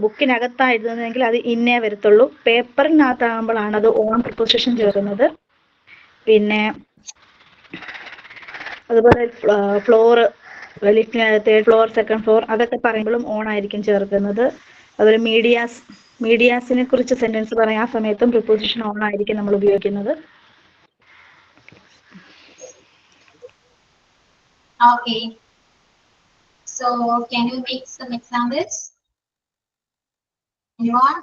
Speaker 4: ബുക്കിനകത്തായിരുന്നെങ്കിൽ അത് ഇന്നേ വരത്തുള്ളൂ. പേപ്പറിനകത്താകുമ്പോഴാണ് അത് ഓൺ പ്രിപ്പോസിഷൻ ചേർക്കുന്നത്. പിന്നെ അതുപോലെ floor, third floor, second floor അതൊക്കെ പറയുമ്പോഴും ഓൺ ആയിരിക്കും ചേർക്കുന്നത്. അതുപോലെ മീഡിയാസിനെ കുറിച്ച് സെന്റൻസ് പറയാൻ ആ സമയത്തും പ്രിപ്പോസിഷൻ ഓൺ ആയിരിക്കും നമ്മൾ ഉപയോഗിക്കുന്നത്.
Speaker 1: Okay. So, can you make some examples? Anyone?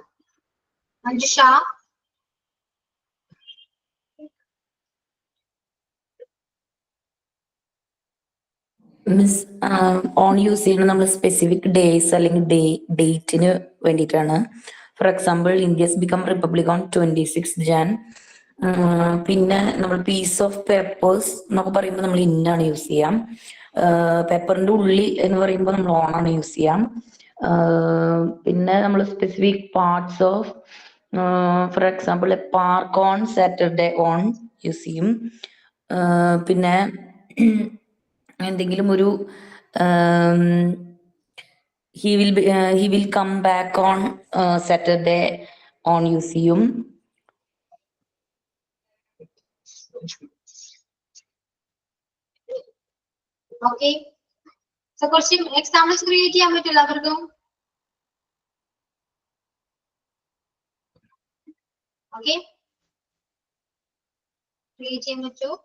Speaker 1: Anjusha?
Speaker 5: Miss on use ചെയ്യുന്നത് നമ്മൾ സ്പെസിഫിക് ഡേയ്സ് അല്ലെങ്കിൽ ഡേറ്റിന് വേണ്ടിയിട്ടാണ്. For example, India's become republic on 26 Jan. പിന്നെ നമ്മൾ പീസ് ഓഫ് പേപ്പേഴ്സ് എന്നൊക്കെ പറയുമ്പോൾ നമ്മൾ ഇന്നാണ് യൂസ് ചെയ്യാം. പേപ്പറിന്റെ ഉള്ളിൽ എന്ന് പറയുമ്പോൾ നമ്മൾ ഓണാണ് യൂസ് ചെയ്യാം. പിന്നെ നമ്മൾ specific parts of, for example A park on Saturday own use ചെയ്യും. പിന്നെ എന്തെങ്കിലും ഒരു he will come back on Saturday on use ചെയ്യും.
Speaker 1: Okay. So, കുറച്ച് എക്സാമ്പിൾസ് ക്രിയേറ്റ് ചെയ്യാൻ പറ്റില്ല അവർക്കും? ഓക്കെ, ക്രിയേറ്റ് ചെയ്യാൻ പറ്റുമോ?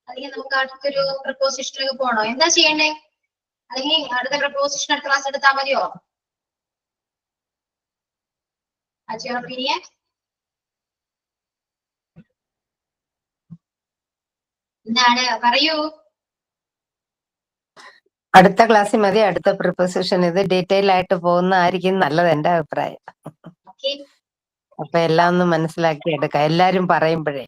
Speaker 1: അല്ലെങ്കിൽ നമുക്ക് അടുത്തൊരു പ്രപ്പോസിഷനിലേക്ക് പോകണോ? എന്താ ചെയ്യണ്ടേ? അല്ലെങ്കിൽ അടുത്ത പ്രപ്പോസിഷൻ അടുത്ത ക്ലാസ് എടുത്താൽ മതിയോ? എന്താണ് പറയൂ.
Speaker 3: അടുത്ത ക്ലാസ്സിൽ മതി. അടുത്ത പ്രിപ്പോസിഷൻ ഇത് ഡീറ്റെയിൽ ആയിട്ട് പോകുന്നതായിരിക്കും നല്ലത്, എന്റെ അഭിപ്രായം.
Speaker 1: Okay.
Speaker 3: അപ്പൊ എല്ലാം ഒന്ന് മനസ്സിലാക്കി എടുക്കാം, എല്ലാരും പറയുമ്പോഴേ.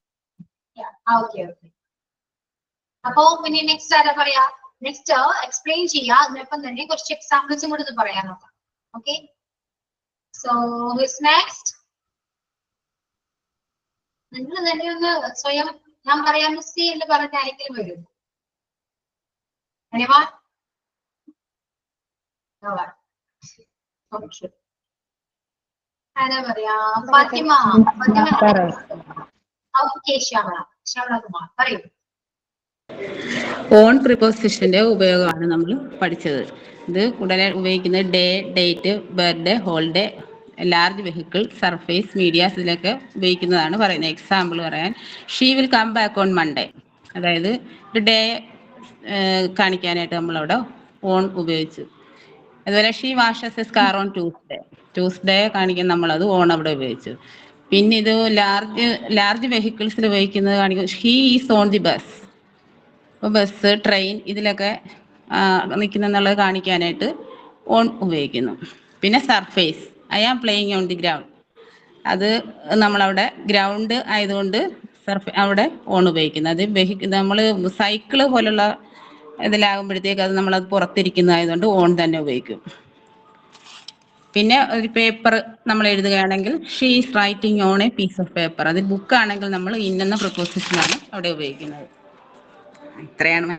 Speaker 1: അപ്പോ പിന്നെ നെക്സ്റ്റ് ആരാ പറയാ? നെക്സ്റ്റ് എക്സ്പ്ലെയിൻ ചെയ്യാ, അതിനൊപ്പം തന്നെ കുറച്ച് എക്സാമ്പിൾസും കൂടെ ഇത് പറയാൻ നോക്കാം. ഓക്കെ, സോ നെക്സ്റ്റ് നിങ്ങൾ തന്നെ ഒന്ന് സ്വയം ഞാൻ പറയാൻ മിസ് എന്ന് പറഞ്ഞ ആരെങ്കിലും വരും? ആരാ പറയാ? ഫാത്തിമ. ഓക്കെ, ശ്യാമള കുമാർ പറയൂ.
Speaker 6: ഓൺ പ്രിപ്പോസിഷന്റെ ഉപയോഗമാണ് നമ്മൾ പഠിച്ചത്. ഇത് കൂടുതൽ ഉപയോഗിക്കുന്നത് day, date, birthday, holiday, large vehicle, surface, medias ഇതിലൊക്കെ ഉപയോഗിക്കുന്നതാണ് പറയുന്നത്. എക്സാമ്പിൾ പറയാൻ, she will come back on Monday, അതായത് ഒരു ഡേ കാണിക്കാനായിട്ട് നമ്മളവിടെ ഓൺ ഉപയോഗിച്ചു. അതുപോലെ she washes a car on Tuesday കാണിക്കാൻ നമ്മളത് ഓൺ അവിടെ ഉപയോഗിച്ചു. പിന്നെ ഇത് ലാർജ് വെഹിക്കിൾസിൽ ഉപയോഗിക്കുന്നത് കാണിക്കും, she is on the bus. ഇപ്പോൾ ബസ്, ട്രെയിൻ ഇതിലൊക്കെ നിൽക്കുന്നെന്നുള്ളത് കാണിക്കാനായിട്ട് ഓൺ ഉപയോഗിക്കുന്നു. പിന്നെ surface, I am playing on the ground, അത് നമ്മളവിടെ ഗ്രൗണ്ട് ആയതുകൊണ്ട് അവിടെ ഓൺ ഉപയോഗിക്കുന്നു. അത് നമ്മൾ സൈക്കിള് പോലുള്ള ഇതിലാകുമ്പോഴത്തേക്ക് അത് നമ്മളത് പുറത്തിരിക്കുന്നതായതുകൊണ്ട് ഓൺ തന്നെ ഉപയോഗിക്കും. പിന്നെ ഒരു പേപ്പർ നമ്മൾ എഴുതുകയാണെങ്കിൽ she is writing on a piece of paper, അത് ബുക്കാണെങ്കിൽ നമ്മൾ ഇന്ന പ്രപ്പോസിഷനാണ് അവിടെ ഉപയോഗിക്കുന്നത്. ഇത്രയാണ്.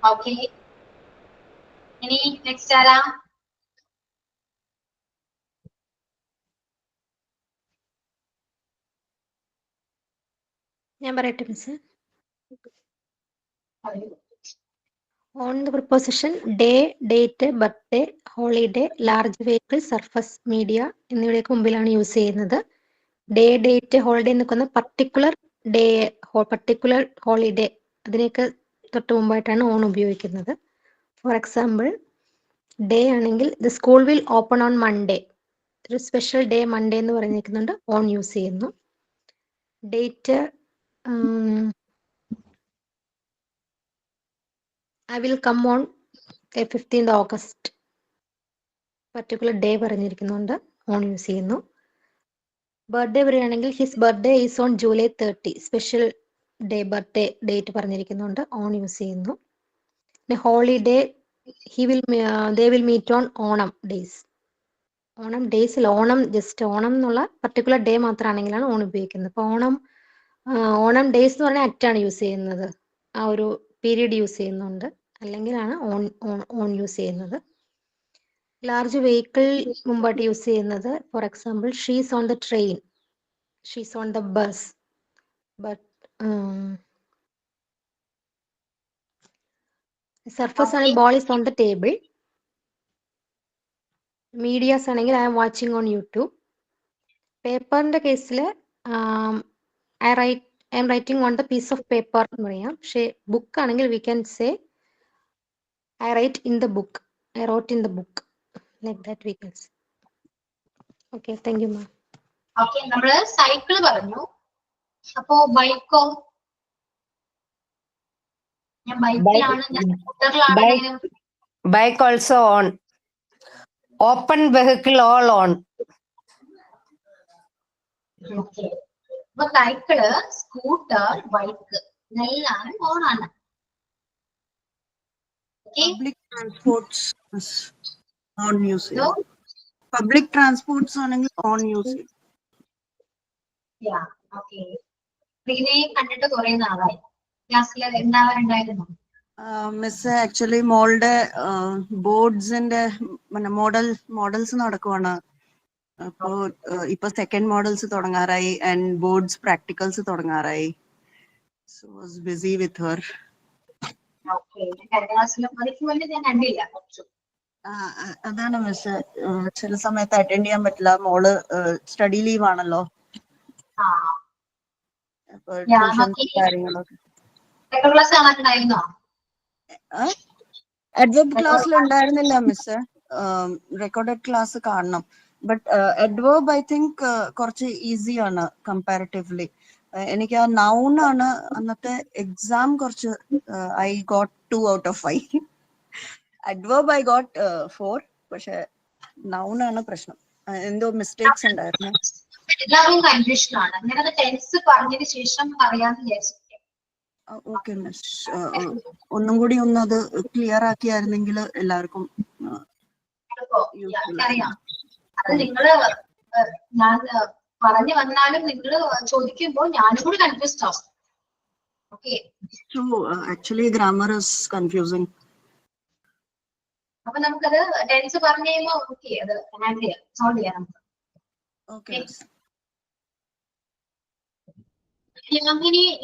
Speaker 1: ഓക്കെ, ഇനി നെക്സ്റ്റ് ആരാ?
Speaker 7: ഞാൻ പറയട്ടെ മിസ്.
Speaker 1: പറയൂ.
Speaker 7: On the preposition day, date, birthday, holiday, large vehicle, surface, media എന്നിവയൊക്കെ മുമ്പിലാണ് യൂസ് ചെയ്യുന്നത്. ഡേ, ഡേറ്റ്, ഹോളിഡേ എന്നൊക്കെ പർട്ടിക്കുലർ ഡേ, പർട്ടിക്കുലർ ഹോളിഡേ അതിനെയൊക്കെ തൊട്ട് മുമ്പായിട്ടാണ് ഓൺ ഉപയോഗിക്കുന്നത്. ഫോർ എക്സാമ്പിൾ, ഡേ ആണെങ്കിൽ the school will open on Monday, ഒരു സ്പെഷ്യൽ ഡേ മൺഡേ എന്ന് പറഞ്ഞിരിക്കുന്നുണ്ട്, ഓൺ യൂസ് ചെയ്യുന്നു. Date I will come on 15th August, പർട്ടിക്കുലർ ഡേ പറഞ്ഞിരിക്കുന്നുണ്ട്, ഓൺ യൂസ് ചെയ്യുന്നു. ബർത്ത്ഡേ പറയുകയാണെങ്കിൽ his birthday is on July 30, special day birthday date പറഞ്ഞിരിക്കുന്നുണ്ട്, on use ചെയ്യുന്നു. പിന്നെ holiday they will meet on Onam days. Onam ഡേയ്സിൽ ഓണം ജസ്റ്റ് ഓണം എന്നുള്ള പർട്ടിക്കുലർ ഡേ മാത്രമാണെങ്കിലാണ് ഓൺ ഉപയോഗിക്കുന്നത്. അപ്പോൾ ഓണം ഡേയ്സ് എന്ന് പറഞ്ഞാൽ അറ്റാണ് യൂസ് ചെയ്യുന്നത്, ആ ഒരു പീരീഡ് യൂസ് ചെയ്യുന്നുണ്ട്, അല്ലെങ്കിലാണ് ഓൺ യൂസ് ചെയ്യുന്നത്. ലാർജ് വെഹിക്കിൾ മുമ്പായിട്ട് യൂസ് ചെയ്യുന്നത്, for example she's on the train, she's on the bus, but surface ആണെങ്കിൽ ball is on the table. Medias ആണെങ്കിൽ I am watching on YouTube. പേപ്പറിന്റെ കേസിൽ I am writing on the piece of paper എന്ന് പറയാം. പക്ഷേ book ആണെങ്കിൽ we can say I write in the book, I wrote in the book, like that we can say. Okay, thank you ma'am.
Speaker 1: Okay, നമ്മള് cycle പറഞ്ഞു. അപ്പോ ബൈക്കോ? ഞാൻ ബൈക്കിലാണ്, ഞാൻ സ്കൂട്ടറിലാണ്.
Speaker 3: Bike also on. Open vehicle all on.
Speaker 1: Okay, അപ്പൊ cycle, scooter, bike എല്ലാം on ആണ്.
Speaker 9: Public transports is on usage. Public transports ആണെങ്കിൽ on usage.
Speaker 1: Okay, ഇതിനെ കണ്ടിട്ട് കുറെ നാളായി. ക്ലാസ്സിൽ എന്താവാറുണ്ടായിരുന്നു?
Speaker 9: മിസ് ആക്ച്വലി മോളുടെ ബോർഡ്സിന്റെ മോഡൽസ് നടക്കുവാണ്. അപ്പോ ഇപ്പൊ സെക്കൻഡ് മോഡൽസ് തുടങ്ങാറായി ആൻഡ് ബോർഡ്സ് പ്രാക്ടിക്കൽസ് തുടങ്ങാറായി. So was busy with her. അതാണ് മിസ്, ചില സമയത്ത് അറ്റൻഡ് ചെയ്യാൻ പറ്റില്ല, മോള് സ്റ്റഡി ലീവ് ആണല്ലോ. അഡ്വബ് ക്ലാസ്സിൽ ഉണ്ടായിരുന്നില്ല മിസ്, റെക്കോർഡഡ് ക്ലാസ് കാണണം. ബട്ട് അഡ്വേർബ് ഐ തിങ്ക് കുറച്ച് ഈസിയാണ് കമ്പാരിറ്റീവ്ലി. എനിക്ക് ആ നൗൺ ആണ് അന്നത്തെ എക്സാം കുറച്ച്, I got 2 out of 5. Adverb I got 4, പക്ഷെ നൗൺ ആണ് പ്രശ്നം, എന്തോ മിസ്റ്റേക്സ് ഉണ്ടായിരുന്നു.
Speaker 1: എല്ലാവരും കൺഫ്യൂഷൻ ആണ്. ഞാനത് ടെൻസ് പറഞ്ഞതിന് ശേഷം പറയാന്ന് വിചാരിച്ചു.
Speaker 9: ഓക്കെ മിസ്, ഒന്നും കൂടി ഒന്ന് അത് ക്ലിയർ ആക്കിയായിരുന്നെങ്കിൽ എല്ലാവർക്കും
Speaker 1: അറിയാം. അത് നിങ്ങള് ഞാൻ പറഞ്ഞു വന്നാലും നിങ്ങൾ ചോദിക്കുമ്പോൾ ഞാനും കൂടി കൺഫ്യൂസ്ഡ് ആവും. Okay,
Speaker 9: actually grammar is confusing.
Speaker 1: അപ്പൊ നമുക്കത് ടെൻസ് പറഞ്ഞു കഴിയുമ്പോൾ ഓക്കെ, അത് ഹാൻഡിൽ ചെയ്യാം, സോൾവ് ചെയ്യാം നമുക്ക്.
Speaker 9: ഓക്കെ,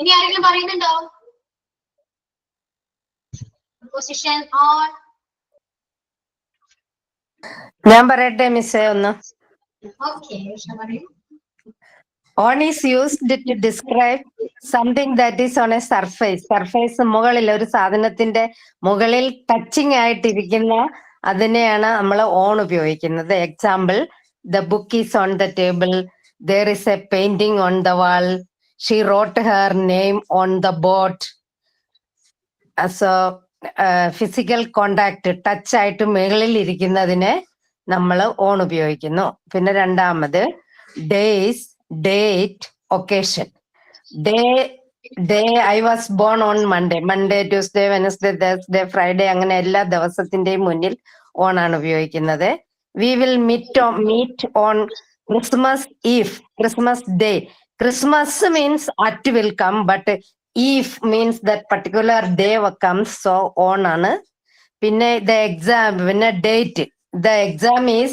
Speaker 1: ഇനി ആരെങ്കിലും പറയുന്നുണ്ടോ? Position on.
Speaker 3: ഞാൻ പറയട്ടെ മിസ്സേ ഒന്ന്.
Speaker 1: ഓക്കെ, പറയൂ.
Speaker 3: On is used to describe something that is on a surface. Surface മുകളിൽ, ഒരു സാധനത്തിന്റെ മുകളിൽ ടച്ചിങ് ആയിട്ടിരിക്കുന്ന അതിനെയാണ് നമ്മൾ ഓൺ ഉപയോഗിക്കുന്നത്. Example, the book is on the table, there is a painting on the wall, she wrote her name on the board. So physical contact, touch ആയിട്ട് മുകളിൽ ഇരിക്കുന്നതിനെ നമ്മൾ ഓൺ ഉപയോഗിക്കുന്നു. പിന്നെ രണ്ടാമത് days, date, occasion. Day I was born on Monday, Monday, Tuesday, Wednesday, Thursday, Friday, അങ്ങനെ എല്ലാ ദിവസത്തിന്റെയും മുന്നിൽ ഓൺ ആണ് ഉപയോഗിക്കുന്നത്. We will meet on Christmas eve, Christmas day. Christmas means at will come, but if means that particular day comes, so on ആണ്. പിന്നെ the exam, പിന്നെ date. The exam is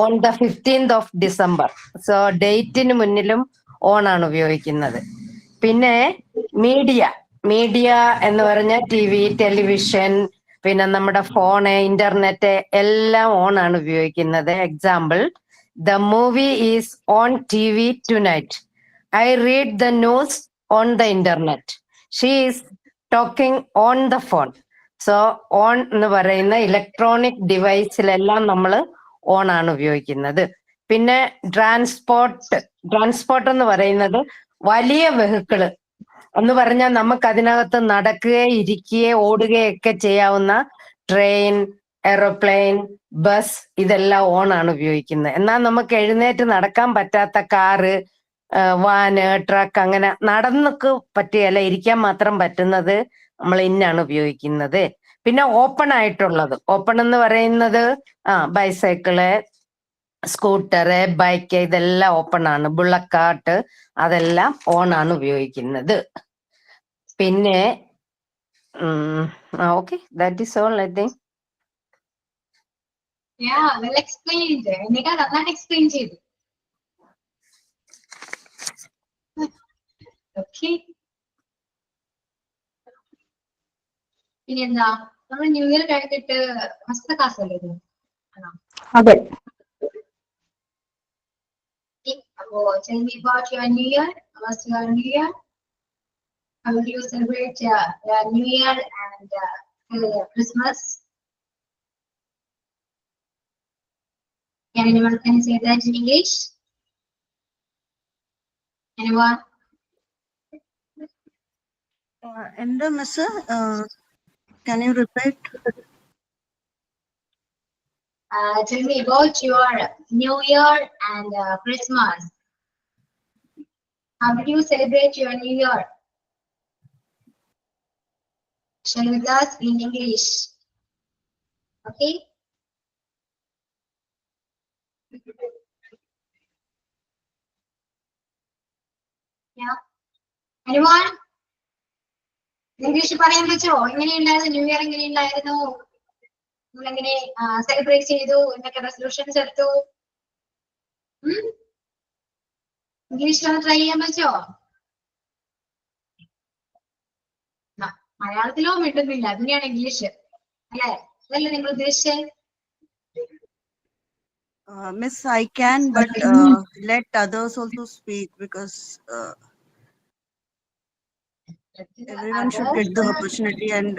Speaker 3: on the 15th of December. So ഡേറ്റിന് മുന്നിലും on ആണ് ഉപയോഗിക്കുന്നത്. പിന്നെ media എന്ന് പറഞ്ഞാൽ TV, ടെലിവിഷൻ, പിന്നെ നമ്മുടെ ഫോണ്, ഇന്റർനെറ്റ് എല്ലാം ഓൺ ആണ് ഉപയോഗിക്കുന്നത്. Example, the movie is on TV tonight. I read the news on the internet. She is talking on the phone. So on എന്ന് പറയുന്ന ഇലക്ട്രോണിക് ഡിവൈസിലെല്ലാം നമ്മൾ ഓൺ ആണ് ഉപയോഗിക്കുന്നത്. പിന്നെ ട്രാൻസ്പോർട്ട് എന്ന് പറയുന്നത് വലിയ വെഹിക്കിള് എന്ന് പറഞ്ഞാൽ നമുക്ക് അതിനകത്ത് നടക്കുകയോ ഇരിക്കുകയോ ഓടുകയൊക്കെ ചെയ്യാവുന്ന ട്രെയിൻ, എറോപ്ലെയിൻ, ബസ് ഇതെല്ലാം ഓൺ ആണ് ഉപയോഗിക്കുന്നത്. എന്നാൽ നമുക്ക് എഴുന്നേറ്റ് നടക്കാൻ പറ്റാത്ത കാറ്, വാന്, ട്രക്ക് അങ്ങനെ നടന്നൊക്കെ പറ്റുകയല്ല, ഇരിക്കാൻ മാത്രം പറ്റുന്നത് നമ്മൾ ഇന്നാണ് ഉപയോഗിക്കുന്നത്. പിന്നെ ഓപ്പൺ ആയിട്ടുള്ളത്, ഓപ്പൺ എന്ന് പറയുന്നത് ബൈസൈക്കിള്, സ്കൂട്ടറ്, ബൈക്ക് ഇതെല്ലാം ഓപ്പൺ ആണ്. ബുള്ളറ്റ് കാർട്ട് അതെല്ലാം ഓൺ ആണ് ഉപയോഗിക്കുന്നത്. പിന്നെ okay, that is all I think.
Speaker 1: Well explained. എന്നേക്കാൾ നന്നായിട്ട് എക്സ്പ്ലെയിൻ ചെയ്തു. ഓക്കെ, പിന്നെന്താ, നമ്മൾ ന്യൂ ഇയർ കഴിഞ്ഞിട്ട് ഫസ്റ്റ് ക്ലാസ് അല്ലേ ഇത്?
Speaker 4: അതെ.
Speaker 1: അപ്പോ tell me about your new year. What's your new year? How do you celebrate New Year and Christmas? Can anyone say that in English? Anyone?
Speaker 9: എന്താ miss, can you repeat?
Speaker 1: Tell me about your New Year and Christmas. How did you celebrate your New Year? Share with us in English. Okay? Yeah. Anyone? English പറയാൻ പറ്റോ? എങ്ങനെയുണ്ടായിരുന്നു new year? എങ്ങനെയുണ്ടായിരുന്നു? നിങ്ങൾ എങ്ങനെ celebrate ചെയ്തു? എന്തൊക്കെ resolutions എടുത്തു? ഇംഗ്ലീഷിൽ ഒന്ന് ട്രൈ ചെയ്യാൻ പറ്റോ? മലയാളത്തിലോ മിണ്ടുന്നില്ല, അതിനെയാണ് ഇംഗ്ലീഷ് അല്ലെ? അതല്ലേ നിങ്ങൾ ഉദ്ദേശിച്ചത്?
Speaker 9: Miss, I can, but let others also speak because everyone should get the opportunity and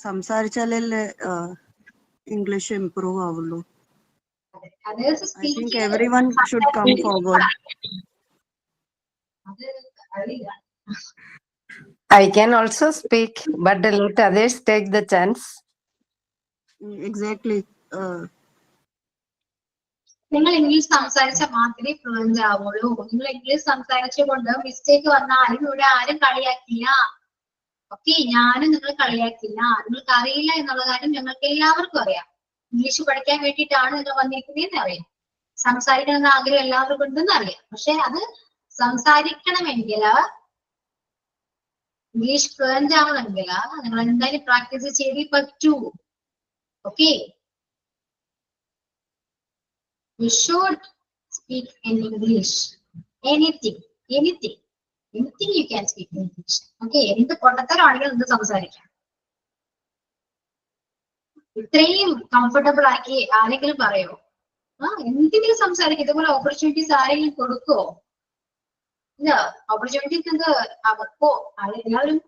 Speaker 9: സംസാരിച്ചാലല്ലേ ഇംഗ്ലീഷ് ഇംപ്രൂവ് ആവുള്ളൂ. I think everyone should come forward.
Speaker 3: I can also speak, but let others take the chance.
Speaker 9: Exactly.
Speaker 1: നിങ്ങൾ English സംസാരിച്ചാൽ മാത്രമേ fluent ആവുള്ളൂ. നിങ്ങൾ English സംസാരിച്ചുകൊണ്ട് mistake വന്നാലും ഇവിടെ ആരും കളിയാക്കില്ല. ഓക്കെ, ഞാനും നിങ്ങൾ കളിയാക്കില്ല. നിങ്ങൾക്ക് അറിയില്ല എന്നുള്ള കാര്യം ഞങ്ങൾക്ക് എല്ലാവർക്കും അറിയാം. ഇംഗ്ലീഷ് പഠിക്കാൻ വേണ്ടിയിട്ടാണ് നിങ്ങൾ വന്നിരിക്കുന്നതെന്ന് അറിയാം. സംസാരിക്കണമെന്ന് ആഗ്രഹം എല്ലാവർക്കും ഉണ്ടെന്ന് അറിയാം. പക്ഷെ അത് സംസാരിക്കണമെങ്കിൽ, ഇംഗ്ലീഷ് ഫ്ലുവന്റ് ആവണമെങ്കിൽ നിങ്ങൾ എന്തായാലും പ്രാക്ടീസ് ചെയ്തേ പറ്റൂ. Okay, you should speak in English. Anything you can speak in English. Okay, എന്ത് പൊട്ടത്തരമാണെങ്കിലും എന്ത് സംസാരിക്കാം. ഇത്രയും കംഫർട്ടബിൾ ആക്കി ആരെങ്കിലും പറയോ? എന്തെങ്കിലും സംസാരിക്കും. ഇതുപോലെ ഓപ്പർച്യൂണിറ്റീസ് ആരെങ്കിലും കൊടുക്കുവോ? ഇല്ല. ഓപ്പർച്യൂണിറ്റീസ് എന്ത് അവർക്കോ എല്ലാവരും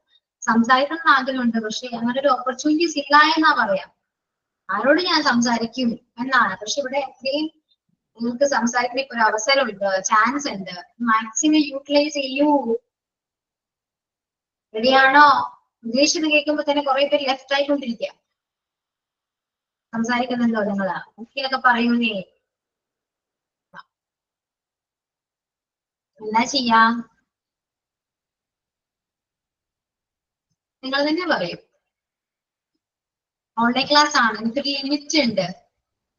Speaker 1: സംസാരിക്കണം എന്ന് ആഗ്രഹമുണ്ട്, പക്ഷെ അങ്ങനെ ഒരു ഓപ്പർച്യൂണിറ്റീസ് ഇല്ല എന്നാ പറയാം. ആരോട് ഞാൻ സംസാരിക്കും എന്നാണ്. പക്ഷെ ഇവിടെ അത്രയും നിങ്ങൾക്ക് സംസാരിക്കുന്ന ഇപ്പൊ ഒരു അവസരമുണ്ട്, ചാൻസ് ഉണ്ട്. മാക്സിമം യൂട്ടിലൈസ് ചെയ്യൂ. റെഡിയാണോ? ഇംഗ്ലീഷ് എന്ന് കേൾക്കുമ്പോ തന്നെ കുറെ പേര് ലെഫ്റ്റ് ആയിക്കൊണ്ടിരിക്കുക. സംസാരിക്കുന്നുണ്ടോ നിങ്ങള്? ഒക്കെ പറയൂന്നേ. എന്താ ചെയ്യാം? നിങ്ങൾ തന്നെ പറയും. ഓൺലൈൻ ക്ലാസ് ആണ്, എനിക്കൊരു ലിമിറ്റ് ഉണ്ട്.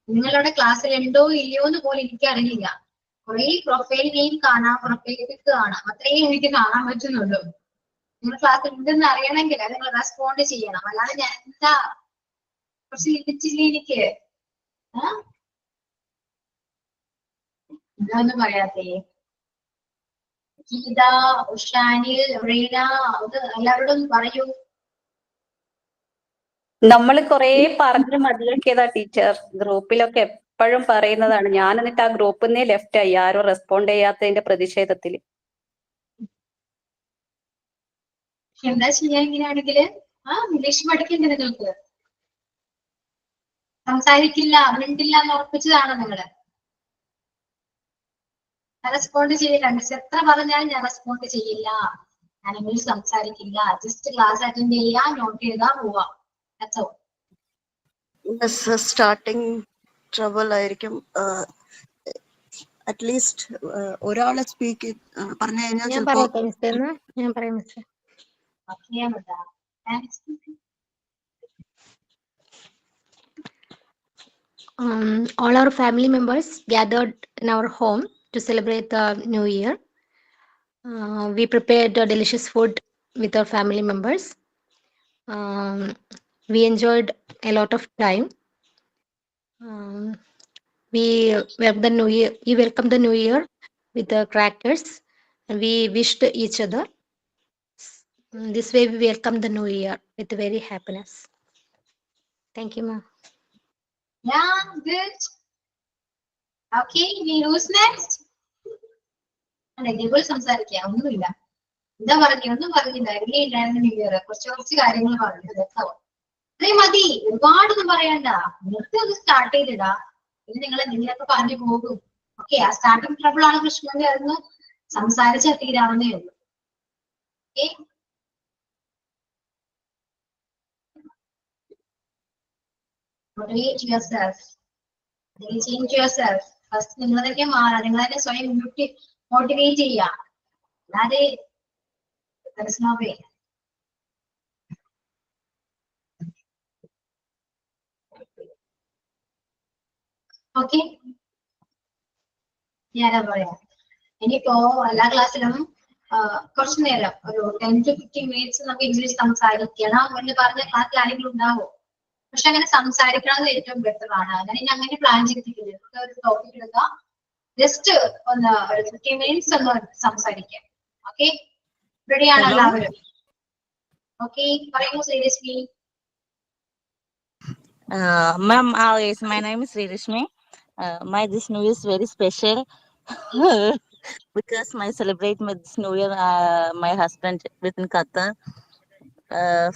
Speaker 1: നിങ്ങളുടെ ക്ലാസ്സിൽ ഉണ്ടോ ഇല്ലയോ എന്ന് പോലും എനിക്കറിയില്ല. കുറെ പ്രൊഫൈൽ നെയിം കാണാം, പ്രൊഫൈൽ പിക്ക് കാണാം, അത്രയും എനിക്ക് കാണാൻ പറ്റുന്നുള്ളൂ. നിങ്ങൾ ക്ലാസ് ഉണ്ടെന്ന് അറിയണമെങ്കിൽ നിങ്ങൾ റെസ്പോണ്ട് ചെയ്യണം. അല്ലാതെ ഞാൻ എന്താ കുറച്ച് ലിമിറ്റില്ല എനിക്ക്. എന്താ ഒന്നും പറയാത്തേ? ഗീത, ഉഷാനി, റീന, അത് എല്ലാവരോടും ഒന്ന് പറയൂ.
Speaker 2: നമ്മൾ കുറെ പറഞ്ഞ് മതിയാക്കിയതാ ടീച്ചർ. ഗ്രൂപ്പിലൊക്കെ എപ്പോഴും പറയുന്നതാണ്. ഞാൻ എന്നിട്ട് ആ ഗ്രൂപ്പിൽ നിന്നേ ലെഫ്റ്റ് ആയി, ആരും റെസ്പോണ്ട് ചെയ്യാത്തതിന്റെ പ്രതിഷേധത്തിൽ.
Speaker 1: എന്താ ചെയ്യാ ഇങ്ങനെയാണെങ്കില്? ഇംഗ്ലീഷ് പഠിക്കണ്ടേ നിങ്ങൾക്ക്? സംസാരിക്കില്ല, മിണ്ടില്ല എന്ന് ഉറപ്പിച്ചതാണോ നിങ്ങള്? റെസ്പോണ്ട് ചെയ്യില്ല. മിസ് എത്ര പറഞ്ഞാലും ഞാൻ റെസ്പോണ്ട് ചെയ്യില്ല, ഞാൻ ഇംഗ്ലീഷ് സംസാരിക്കില്ല, ജസ്റ്റ് ക്ലാസ് അറ്റൻഡ് ചെയ്യാ, നോട്ട് ചെയ്താ പോവാ. That's all.
Speaker 9: സ്റ്റാർട്ടിങ് ട്രബിൾ ആയിരിക്കും. അറ്റ്ലീസ്റ്റ് ഒരാളെ സ്പീക്ക് പറഞ്ഞു കഴിഞ്ഞാൽ
Speaker 7: ഞാൻ
Speaker 9: ചിലപ്പോ
Speaker 7: പറയട്ടെ മിസ്റ്റർ എന്ന്? ഞാൻ പറയാം മിസ്റ്റർ.
Speaker 1: ചെയ്യാൻ പറ്റാ.
Speaker 7: All our family members gathered in our home to celebrate the New Year. We prepared delicious food with our family members. We enjoyed a lot of time. We welcomed the New Year. We welcomed the New Year with the crackers, and we wished each other. This way, we welcome the New Year with very happiness. Thank you, ma'am.
Speaker 1: Yeah, good. Okay, who's next? അല്ല സംസാരിക്കാം, ഒന്നുമില്ല. എന്താ പറഞ്ഞു? ഒന്നും പറഞ്ഞില്ല. എവിടെ ഇല്ലായിരുന്നു new year? കുറച്ച് കാര്യങ്ങൾ പറഞ്ഞു. അതേ മതി, ഒരുപാടൊന്നും പറയണ്ട. നിർത്തി ഒന്ന് സ്റ്റാർട്ട് ചെയ്തിടാ. ഇത് നിങ്ങൾ എന്തെങ്കിലുമൊക്കെ പറഞ്ഞു പോകും. ഓക്കെ, ആ സ്റ്റാർട്ടിംഗ് ട്രബിൾ ആണ് പ്രശ്നം. അതൊന്ന് സംസാരിച്ചാൽ തീരാവുന്നേ ഉള്ളൂ. Okay, motivate yourself. Change yourself. First നിങ്ങൾ തന്നെ മാറാം. നിങ്ങൾ തന്നെ സ്വയം മോട്ടിവേറ്റ് ചെയ്യാം. അല്ലാതെ there is no way. Okay, ഞാനാ പറയാം. ഇനിയിപ്പോ എല്ലാ ക്ലാസ്സിലും കുറച്ചു നേരം ഒരു 10 to 15 minutes നമുക്ക് ഇംഗ്ലീഷ് സംസാരിക്കണം എന്ന് പറഞ്ഞ ക്ലാസ്സിൽ ആരെങ്കിലും ഉണ്ടാവോ? പക്ഷെ അങ്ങനെ സംസാരിക്കണത് ഏറ്റവും ബെറ്റർ ആണ്. അങ്ങനെ പ്ലാൻ ചെയ്തിരിക്കുന്നത് ഒരു ടോപ്പിക് എടുക്കാം, ജസ്റ്റ് ഒന്ന് ഒരു 15 minutes ഒന്ന് സംസാരിക്കാം. ഓക്കെ, റെഡിയാണ് എല്ലാവരും? ഓക്കെ, പറയൂ seriously.
Speaker 10: Ma'am, yes, my name is Sririshmi. This New Year is very special because I celebrate my this New Year, my husband within Qatar.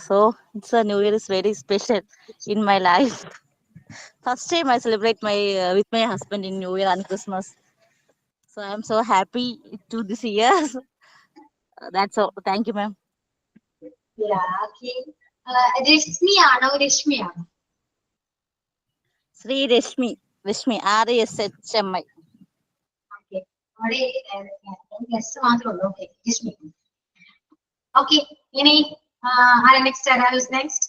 Speaker 10: So it's a New Year is very special in my life. First time I celebrate with my husband in New Year and Christmas. So I'm so happy to this year. That's all. Thank you, ma'am.
Speaker 1: രശ്മിയാണോ രശ്മിയാണോ?
Speaker 10: Sri Rashmi, RSHMI.
Speaker 1: Okay, അവിടെ guest മാത്രമേ ഉള്ളൂ. Okay, Rashmi. Okay, ഇനി ആരാ next? ആരാ next?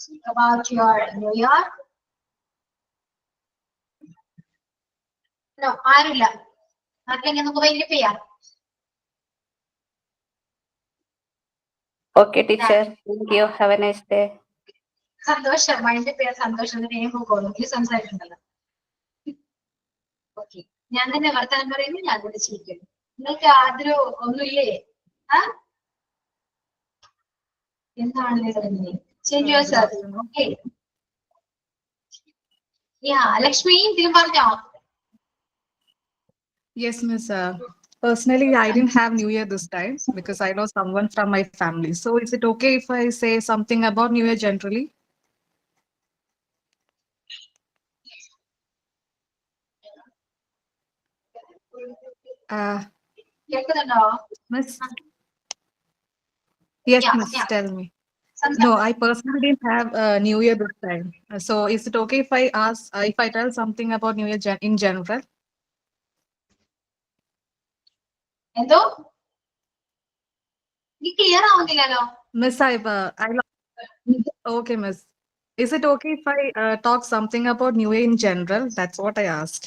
Speaker 1: Speak about your New Year. No, ആരില്ല. ആർക്കെങ്കിലും നമുക്ക് വൈകിട്ട് ചെയ്യാം.
Speaker 2: Okay teacher, thank you. Have A nice day.
Speaker 1: സന്തോഷം, മൈൻഡ് പേര് സന്തോഷം. പോകുന്നു സംസാരിക്കണ്ടല്ലോ. ഓക്കെ, ഞാൻ തന്നെ വർത്താനം പറയുന്നു, ഞാൻ കൂടെ ചിരിക്കുന്നു. നിങ്ങൾക്ക് ആദ്യം ഒന്നുമില്ലേ? എന്താണ് change your self. Okay, Lakshmi ഇതിലും പറഞ്ഞോ?
Speaker 11: Yes, Miss. Personally, I didn't have New Year this time because I know someone from my family. So, is it okay if I say something about New Year generally? Miss? Yes,
Speaker 1: Yeah,
Speaker 11: Miss.
Speaker 1: yeah.
Speaker 11: Tell me. No, I personally didn't have New Year this time. So, is it okay if I ask, if I tell something about New Year in general?
Speaker 1: എന്തോ clear ആവുന്നില്ലല്ലോ.
Speaker 11: Miss, okay, Miss. Is it okay if I talk something about New Year in general? That's what I asked.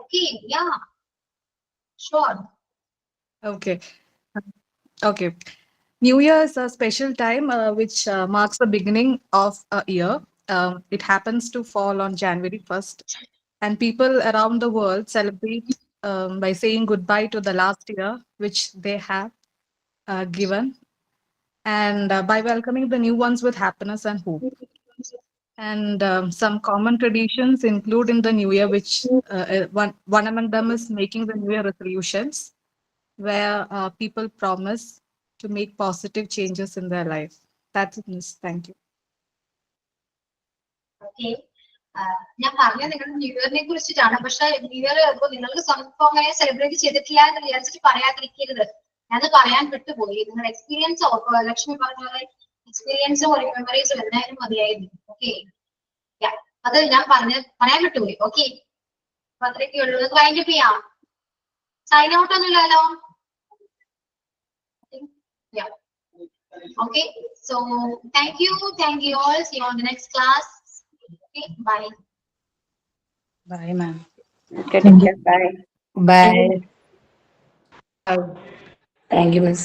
Speaker 1: Okay, yeah, sure.
Speaker 11: Okay. Okay. New Year is a special time which marks the beginning of a year. It happens to fall on January 1st, and people around the world celebrate by saying goodbye to the last year which they have given, and by welcoming the new ones with happiness and hope. And some common traditions include in the new year, which one among them is making the new year resolutions, where people promise to make positive changes in their life. That's it, Miss. Thank you.
Speaker 1: Okay, ഞാൻ പറഞ്ഞത് നിങ്ങളുടെ new ഇയറിനെ കുറിച്ചിട്ടാണ്. പക്ഷെ new year ഇപ്പൊ നിങ്ങൾക്ക് സ്വന്തം അങ്ങനെ celebrate ചെയ്തിട്ടില്ല എന്ന് വിചാരിച്ചിട്ട് പറയാതിരിക്കരുത്. ഞാനത് പറയാൻ വിട്ടുപോയി. നിങ്ങളുടെ എക്സ്പീരിയൻസോ ലക്ഷ്മി പറഞ്ഞ പോലെ എക്സ്പീരിയൻസോ മെമ്മറീസോ എന്തായാലും മതിയായിരുന്നു. ഓക്കെ, അത് ഞാൻ പറയാൻ വിട്ടുപോയി. ഓക്കെ, അപ്പൊ അത്രയൊക്കെ ഉള്ളൂ. വൈൻഡപ്പ് ചെയ്യാം. സൈൻ ഔട്ട് ഒന്നും ഇല്ലല്ലോ. Okay, so thank you all. See you on the next class. Okay, bye.
Speaker 6: Bye, ma'am.
Speaker 2: Okay, take care. Bye.
Speaker 3: Bye.
Speaker 5: Thank you, Miss.